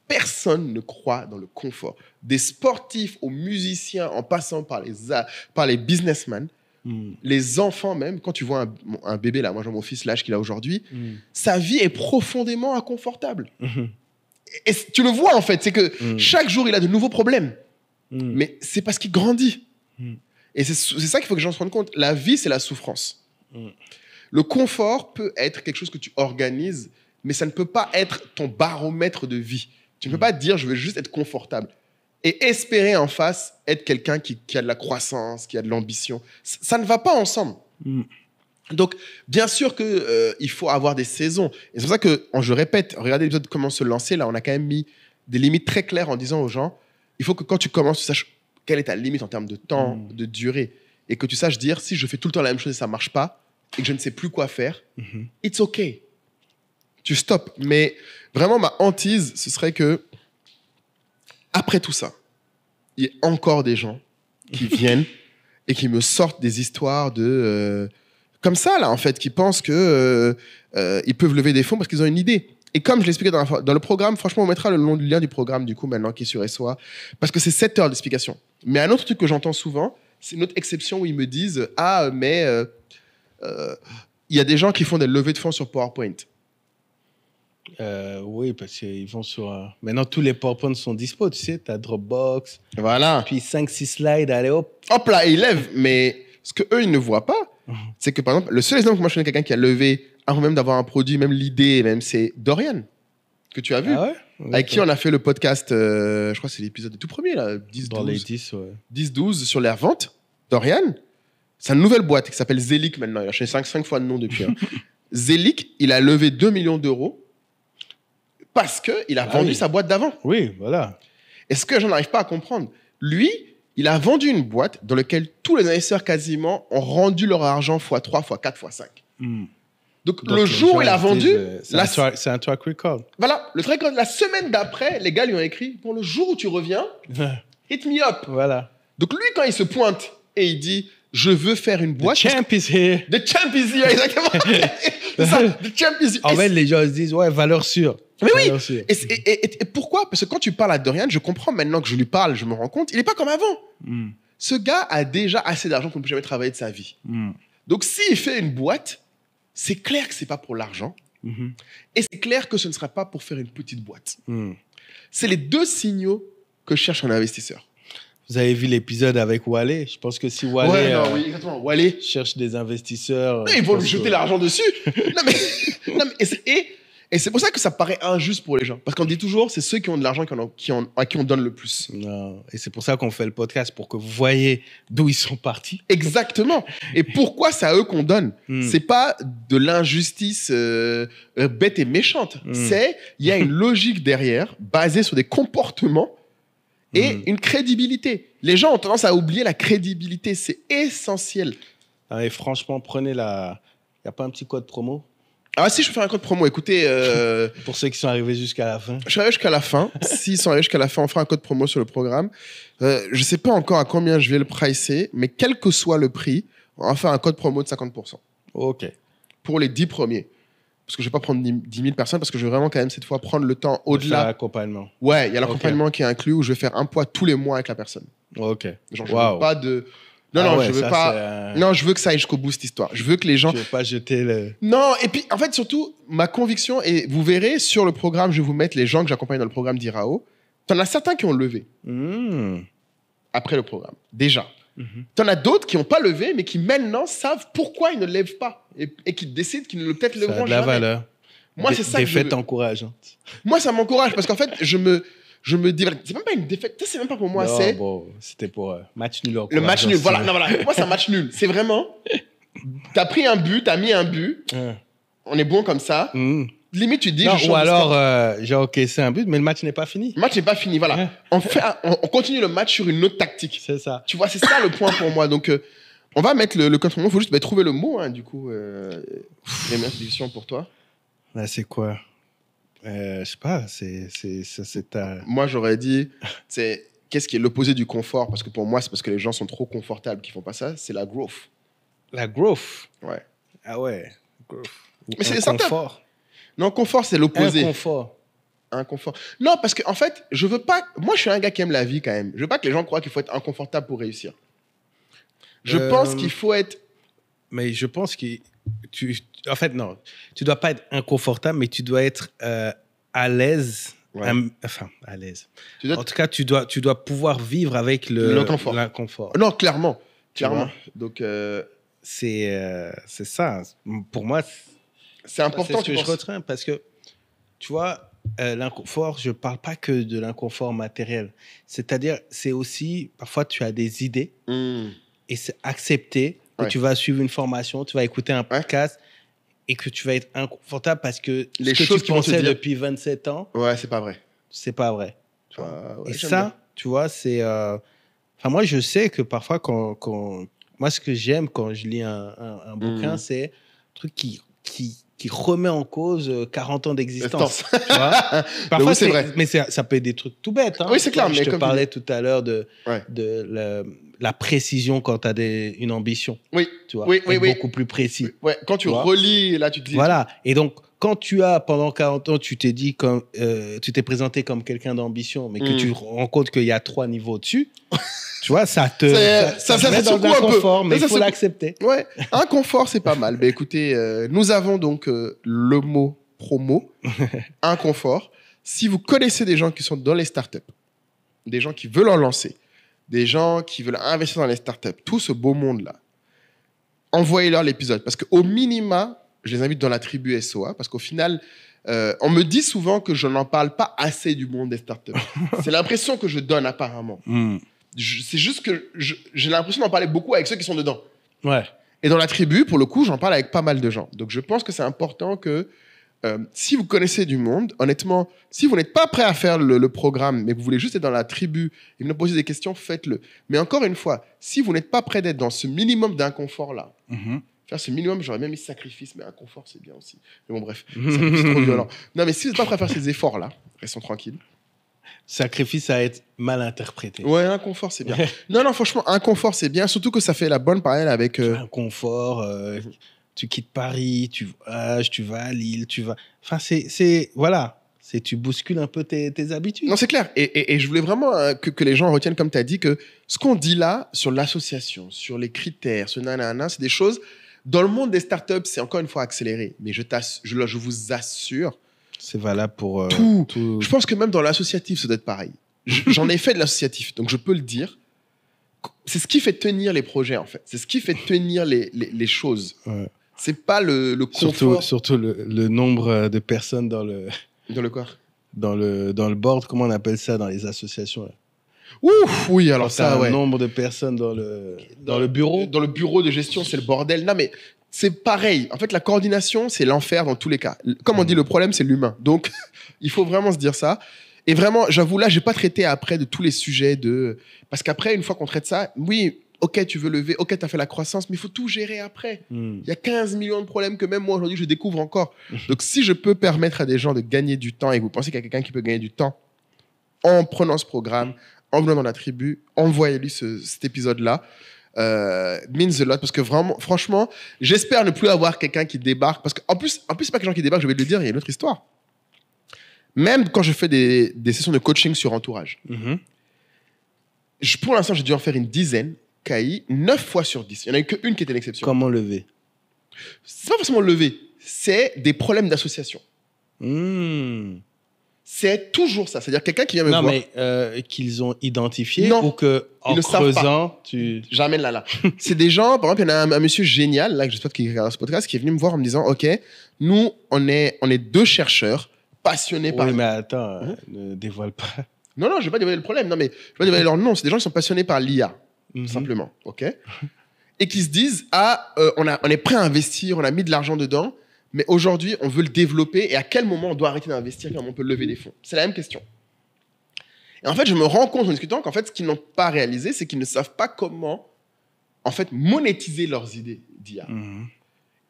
Personne ne croit dans le confort. Des sportifs aux musiciens, en passant par les businessmen, les enfants même, quand tu vois un bébé, là, moi j'ai mon fils, l'âge qu'il a aujourd'hui, sa vie est profondément inconfortable. Et tu le vois en fait, c'est que chaque jour il a de nouveaux problèmes. Mais c'est parce qu'il grandit. Et c'est ça qu'il faut que les gens se rendent compte. La vie, c'est la souffrance. Le confort peut être quelque chose que tu organises, mais ça ne peut pas être ton baromètre de vie. Tu ne peux pas dire, je veux juste être confortable. Et espérer en face être quelqu'un qui a de la croissance, qui a de l'ambition. Ça ne va pas ensemble. Donc, bien sûr qu'il faut avoir des saisons. Et c'est pour ça que, je répète, regardez l'épisode Comment se lancer, là, on a quand même mis des limites très claires en disant aux gens, il faut que quand tu commences, tu saches quelle est ta limite en termes de temps, de durée. Et que tu saches dire, si je fais tout le temps la même chose et ça ne marche pas, et que je ne sais plus quoi faire, it's okay. Tu stops. Mais vraiment, ma hantise, ce serait que, après tout ça, il y a encore des gens qui viennent et qui me sortent des histoires comme ça, là, en fait, qui pensent que ils peuvent lever des fonds parce qu'ils ont une idée. Et comme je l'expliquais dans le programme, franchement, on mettra le lien du programme, du coup, maintenant, qui est sur SOA, parce que c'est 7 heures d'explication. Mais un autre truc que j'entends souvent, c'est une autre exception où ils me disent « Ah, mais il y a des gens qui font des levées de fonds sur PowerPoint. » Oui, parce qu'ils vont sur... Maintenant, tous les PowerPoint sont dispo, tu sais, tu as Dropbox, Voilà. puis 5-6 slides, allez hop. Hop là, ils lèvent. Mais ce qu'eux, ils ne voient pas, c'est que, par exemple, le seul exemple que moi je connais quelqu'un qui a levé, avant même d'avoir un produit, même l'idée, même, c'est Dorian, que tu as vu. Ah ouais? Avec qui on a fait le podcast, je crois que c'est l'épisode tout premier, là, 10-12. Dans les 10, ouais. 10-12 sur les reventes. Dorian, c'est une nouvelle boîte qui s'appelle Zelic maintenant. Il a changé 5 fois de nom depuis. Zelic, il a levé 2 millions d'euros parce qu'il a vendu sa boîte d'avant. Oui, voilà. Et ce que les gens n'arrivent pas à comprendre, lui, il a vendu une boîte dans laquelle tous les investisseurs quasiment ont rendu leur argent x3, x4, x5. Donc le jour où il a vendu... C'est un track record. Voilà, le track record. La semaine d'après, les gars lui ont écrit, pour le jour où tu reviens, hit me up. Voilà. Donc lui, quand il se pointe et il dit, je veux faire une boîte... The champ is here. The champ is here, exactement. C'est ça, the champ is here. En fait, les gens se disent, ouais, valeur sûre. Mais oui. Valeur sûre. Et pourquoi? Parce que quand tu parles à Dorian, je comprends maintenant que je lui parle, je me rends compte, il n'est pas comme avant. Ce gars a déjà assez d'argent pour ne plus jamais travailler de sa vie. Donc s'il fait une boîte, c'est clair que ce n'est pas pour l'argent. Et c'est clair que ce ne sera pas pour faire une petite boîte. C'est les deux signaux que cherche un investisseur. Vous avez vu l'épisode avec Wale? Je pense que si Wale oui, exactement. Wale cherche des investisseurs... ils vont lui jeter l'argent dessus. Et c'est pour ça que ça paraît injuste pour les gens. Parce qu'on dit toujours, c'est ceux qui ont de l'argent à qui on donne le plus. Non. Et c'est pour ça qu'on fait le podcast, pour que vous voyez d'où ils sont partis. Exactement. Et pourquoi c'est à eux qu'on donne? C'est pas de l'injustice bête et méchante. Il y a une logique derrière, basée sur des comportements et une crédibilité. Les gens ont tendance à oublier la crédibilité. C'est essentiel. Ah, et franchement, prenez la... Il n'y a pas un petit code promo? Ah si, je peux faire un code promo. Écoutez... Pour ceux qui sont arrivés jusqu'à la fin. Je suis arrivé jusqu'à la fin. S'ils sont arrivés jusqu'à la fin, on fera un code promo sur le programme. Je ne sais pas encore à combien je vais le pricer, mais quel que soit le prix, on va faire un code promo de 50%. OK. Pour les 10 premiers. Parce que je ne vais pas prendre 10 000 personnes, parce que je veux vraiment quand même cette fois prendre le temps au-delà. L'accompagnement. Ouais, il y a l'accompagnement qui est inclus, où je vais faire un poids tous les mois avec la personne. OK. Genre, je veux pas de... Non, je veux pas... Non, je veux que ça aille jusqu'au bout, cette histoire. Je veux que les gens... Je veux pas jeter le... Non, et puis, en fait, surtout, ma conviction, et vous verrez sur le programme, je vais vous mettre les gens que j'accompagne dans le programme d'Irao. T'en as certains qui ont levé après le programme, déjà. T'en as d'autres qui n'ont pas levé, mais qui maintenant savent pourquoi ils ne lèvent pas. Et qui décident qu'ils ne peut-être lèveront jamais. Ça a de la valeur. Moi, c'est ça des que je veux. fêtes encourageantes. Moi, ça m'encourage, parce qu'en fait, Je me dis, c'est même pas une défaite. Tu sais, c'est même pas pour moi. Non, C'est bon, c'était pour match nul. le match nul. Voilà. Non, voilà. Pour moi, c'est un match nul. C'est vraiment. T'as pris un but, t'as mis un but. On est bon comme ça. Limite, tu dis. Non, ou alors, j'ai encaissé un but, mais le match n'est pas fini. Le match n'est pas fini. Voilà. On continue le match sur une autre tactique. C'est ça. Tu vois, c'est ça le point pour moi. Donc, on va mettre le contre-mot. Il faut juste trouver le mot, hein, du coup. Les meilleures solutions pour toi. Là, c'est quoi je sais pas, c'est Moi, j'aurais dit, qu'est-ce qui est l'opposé du confort? Parce que pour moi, c'est parce que les gens sont trop confortables qu'ils font pas ça. C'est la growth. La growth? Ouais. Ah ouais. Growth. Mais c'est des confort. Non, confort, c'est l'opposé. Inconfort. Non, parce qu'en fait, je veux pas... Moi, je suis un gars qui aime la vie quand même. Je veux pas que les gens croient qu'il faut être inconfortable pour réussir. Je pense qu'il faut être... Mais je pense que... En fait, non. Tu dois pas être inconfortable, mais tu dois être à l'aise. Ouais. À l'aise. En tout cas, tu dois pouvoir vivre avec l'inconfort. Non, clairement. Donc, c'est ça. Pour moi, c'est important. C'est ce que je retiens parce que, tu vois, l'inconfort, je parle pas que de l'inconfort matériel. C'est-à-dire, c'est aussi, parfois, tu as des idées et c'est accepté. Que tu vas suivre une formation, tu vas écouter un podcast et que tu vas être inconfortable parce que les ce choses que tu pensais depuis 27 ans, c'est pas vrai. C'est pas vrai. Tu vois. Et ça, tu vois, c'est... Enfin, moi, je sais que parfois, moi, ce que j'aime quand je lis un bouquin, c'est un truc qui remet en cause 40 ans d'existence. Tu vois. Parfois, c'est vrai. Mais ça peut être des trucs tout bêtes. Hein. Oui, c'est clair. Je te parlais tout à l'heure de la précision quand tu as une ambition. Oui. Tu vois, oui. beaucoup plus précis. Ouais. Quand tu relis, là, tu te dis... Voilà. Et donc, quand pendant 40 ans, tu t'es dit tu t'es présenté comme quelqu'un d'ambition, mais que tu rends compte qu'il y a 3 niveaux au-dessus, tu vois, ça met dans l'inconfort, mais il faut l'accepter. Ouais, inconfort, c'est pas mal. Mais écoutez, nous avons donc le mot promo, inconfort. Si vous connaissez des gens qui sont dans les startups, des gens qui veulent en lancer, des gens qui veulent investir dans les startups, tout ce beau monde-là, envoyez-leur l'épisode. Parce qu'au minima, je les invite dans la tribu SOA, parce qu'au final, on me dit souvent que je n'en parle pas assez du monde des startups. C'est l'impression que je donne apparemment. C'est juste que j'ai l'impression d'en parler beaucoup avec ceux qui sont dedans. Ouais. Et dans la tribu, pour le coup, j'en parle avec pas mal de gens. Donc, je pense que c'est important que si vous connaissez du monde, honnêtement, si vous n'êtes pas prêt à faire le programme, mais que vous voulez juste être dans la tribu et me poser des questions, faites-le. Mais encore une fois, si vous n'êtes pas prêt d'être dans ce minimum d'inconfort-là, faire ce minimum, j'aurais même mis sacrifice, mais inconfort, c'est bien aussi. Mais bon, bref, sacrifice, c'est trop violent. Non, mais si vous n'êtes pas prêt à faire ces efforts-là, restons tranquilles. Sacrifice à être mal interprété. Ouais, inconfort, c'est bien. non, franchement, inconfort, c'est bien, surtout que ça fait la bonne parallèle avec... Inconfort, tu quittes Paris, tu vas à Lille, tu vas... Enfin, c'est voilà, tu bouscules un peu tes habitudes. Non, c'est clair. Et je voulais vraiment que les gens retiennent, comme tu as dit, que ce qu'on dit là, sur l'association, sur les critères, ce nanana, c'est des choses... Dans le monde des startups, c'est encore une fois accéléré. Mais je vous assure... C'est valable pour tout. Je pense que même dans l'associatif, ça doit être pareil. J'en ai fait de l'associatif, donc je peux le dire. C'est ce qui fait tenir les projets, en fait. C'est ce qui fait tenir les choses. Ouais. C'est pas le confort. Surtout le nombre de personnes dans le... Dans le quoi? Dans le board, comment on appelle ça dans les associations là. Ouf, oui, alors ça, ouais. Le nombre de personnes dans le bureau. Dans le bureau de gestion, c'est le bordel. Non, mais... C'est pareil. En fait, la coordination, c'est l'enfer dans tous les cas. Comme on dit, le problème, c'est l'humain. Donc, il faut vraiment se dire ça. Et vraiment, j'avoue, là, je n'ai pas traité après de tous les sujets de... Parce qu'après, une fois qu'on traite ça, oui, OK, tu veux lever, OK, tu as fait la croissance, mais il faut tout gérer après. Il y a 15 millions de problèmes que même moi, aujourd'hui, je découvre encore. Donc, si je peux permettre à des gens de gagner du temps et que vous pensez qu'il y a quelqu'un qui peut gagner du temps en prenant ce programme, en venant dans la tribu, envoyez-lui cet épisode-là. Means a lot, parce que vraiment, franchement, j'espère ne plus avoir quelqu'un qui débarque, parce qu'en plus, c'est pas que les gens qui débarquent, je vais le dire, il y a une autre histoire. Même quand je fais des sessions de coaching sur entourage, pour l'instant, j'ai dû en faire une dizaine, KI, 9 fois sur 10. Il n'y en a eu qu'une qui était l'exception. Comment lever? C'est pas forcément lever, c'est des problèmes d'association. C'est toujours ça. C'est-à-dire quelqu'un qui vient me voir. Non, mais qu'ils ont identifié ou qu'en creusant, j'amène là. C'est des gens, par exemple, il y en a un monsieur génial, là, que j'espère qu'il regarde ce podcast, qui est venu me voir en me disant, OK, nous, on est 2 chercheurs passionnés par... Oui, mais attends, ne dévoile pas. Non, je vais pas dévoiler le problème. Non, mais je vais pas dévoiler leur nom. C'est des gens qui sont passionnés par l'IA, tout simplement. OK? Et qui se disent, on est prêt à investir, on a mis de l'argent dedans, mais aujourd'hui, on veut le développer. Et à quel moment on doit arrêter d'investir quand on peut lever des fonds? C'est la même question. Et en fait, je me rends compte en discutant qu'en fait, ce qu'ils n'ont pas réalisé, c'est qu'ils ne savent pas comment, en fait, monétiser leurs idées d'IA.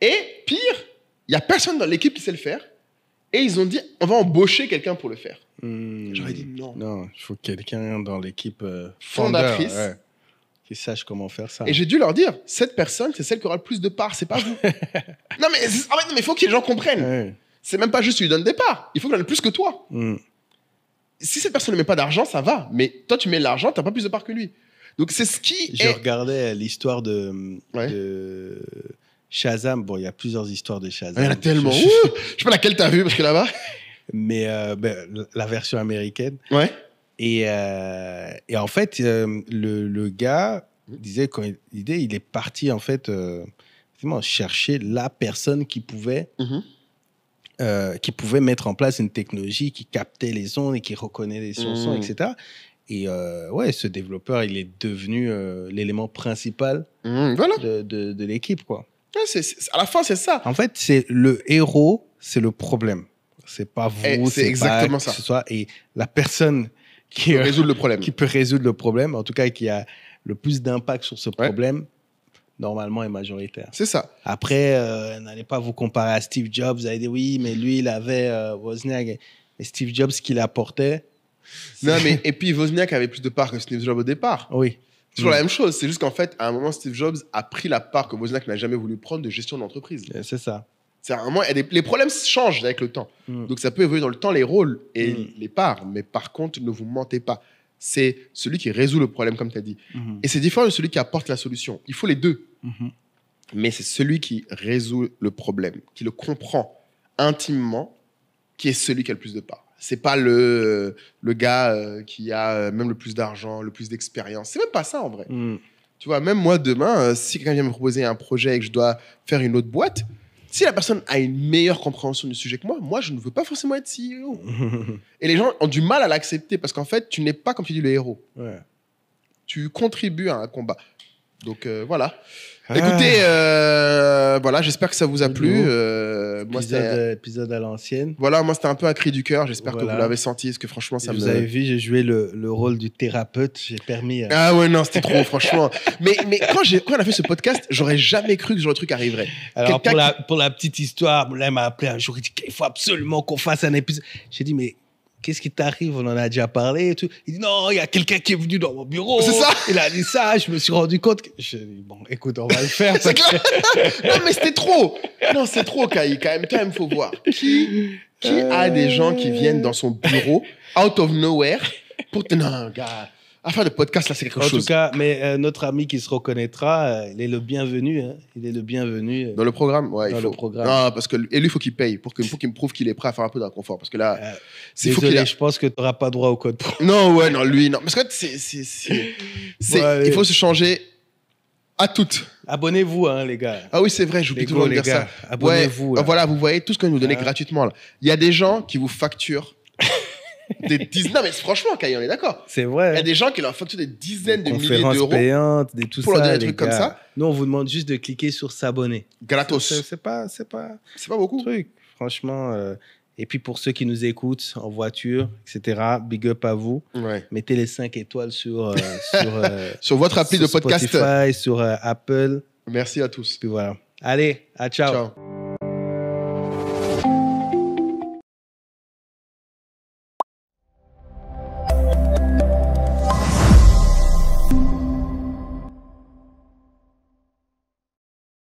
Et pire, il n'y a personne dans l'équipe qui sait le faire. Et ils ont dit, on va embaucher quelqu'un pour le faire. J'aurais dit non. Non, il faut quelqu'un dans l'équipe fondatrice qui sache comment faire ça. Et j'ai dû leur dire, cette personne, c'est celle qui aura le plus de parts, c'est pas vous. non, mais il faut que les gens comprennent. Ouais. C'est même pas juste que tu lui donnes des parts. Il faut qu'il en ait plus que toi. Si cette personne ne met pas d'argent, ça va. Mais toi, tu mets l'argent, tu n'as pas plus de parts que lui. Donc, c'est ce qui Je regardais l'histoire de Shazam. Bon, il y a plusieurs histoires de Shazam. Il y en a tellement. Je sais pas laquelle tu as vu, parce que là-bas. Mais la version américaine. Ouais. Et en fait, le gars disait, il est parti, en fait, chercher la personne qui pouvait mettre en place une technologie qui captait les ondes et qui reconnaît les sons, etc. Et ce développeur, il est devenu l'élément principal de l'équipe, quoi. Ouais, à la fin, c'est ça. En fait, c'est le héros, c'est le problème. C'est pas vous, c'est exactement ça. Ce soit, et la personne qui peut résoudre le problème. Qui peut résoudre le problème, en tout cas qui a le plus d'impact sur ce problème, normalement est majoritaire. C'est ça. Après, n'allez pas vous comparer à Steve Jobs. Vous allez dire oui, mais lui, il avait Wozniak. Et Steve Jobs, ce qu'il apportait. Non, mais et puis Wozniak avait plus de parts que Steve Jobs au départ. Oui. C'est toujours la même chose. C'est juste qu'en fait, à un moment, Steve Jobs a pris la part que Wozniak n'a jamais voulu prendre de gestion d'entreprise. C'est ça. C'est à un moment, les problèmes changent avec le temps. Donc, ça peut évoluer dans le temps, les rôles et les parts. Mais par contre, ne vous mentez pas. C'est celui qui résout le problème, comme tu as dit. Et c'est différent de celui qui apporte la solution. Il faut les deux. Mais c'est celui qui résout le problème, qui le comprend intimement, qui est celui qui a le plus de parts. C'est pas le gars qui a même le plus d'argent, le plus d'expérience. C'est même pas ça, en vrai. Tu vois, même moi, demain, si quelqu'un vient me proposer un projet et que je dois faire une autre boîte, si la personne a une meilleure compréhension du sujet que moi, je ne veux pas forcément être CEO. Et les gens ont du mal à l'accepter parce qu'en fait, tu n'es pas, comme tu dis, le héros. Ouais. Tu contribues à un combat. Donc, voilà. Écoutez, voilà, j'espère que ça vous a plu. Épisode à l'ancienne. Voilà, moi, c'était un peu un cri du cœur. J'espère que vous l'avez senti, parce que franchement, ça Vous avez vu, j'ai joué le rôle du thérapeute. J'ai permis... Ah ouais, non, c'était trop, franchement. Mais quand on a fait ce podcast, j'aurais jamais cru que ce genre de truc arriverait. Alors, pour la petite histoire, là, il m'a appelé un jour, il dit qu'il faut absolument qu'on fasse un épisode. J'ai dit, mais... Qu'est-ce qui t'arrive? On en a déjà parlé et tout. Il dit non, il y a quelqu'un qui est venu dans mon bureau. C'est ça. Il a dit ça. Je me suis rendu compte. Je dis bon, écoute, on va le faire. C'est clair. Non, mais c'était trop. Non, c'est trop, Kai. Quand même, faut voir. Qui a des gens qui viennent dans son bureau, out of nowhere, pour te... Non, gars. À faire le podcast, là, c'est quelque chose. En tout cas, mais notre ami qui se reconnaîtra, il est le bienvenu. Hein. Il est le bienvenu. Dans le programme? Ouais, il faut. Le programme. Non, parce que lui, il faut qu'il paye pour qu'il me prouve qu'il est prêt à faire un peu d'inconfort. Parce que là, désolé, je pense que tu n'auras pas droit au code pro. Non, lui, non. Parce que il faut se changer à toutes. Abonnez-vous, hein, les gars. Ah oui, c'est vrai, j'oublie toujours de dire ça. Abonnez-vous. Ouais, voilà, vous voyez tout ce que nous donnez gratuitement. Là. Il y a des gens qui vous facturent non, mais franchement, Kai, on est d'accord. C'est vrai. Il y a des gens qui leur facturent des dizaines de milliers d'euros payantes, tout pour leur donner des trucs comme ça. Nous, on vous demande juste de cliquer sur s'abonner. Gratos. C'est pas beaucoup. Truc. Franchement. Et puis pour ceux qui nous écoutent en voiture, etc., big up à vous. Ouais. Mettez les 5 étoiles sur votre appli de podcast. Spotify, sur Apple. Merci à tous. Puis voilà. Allez, ciao. Ciao.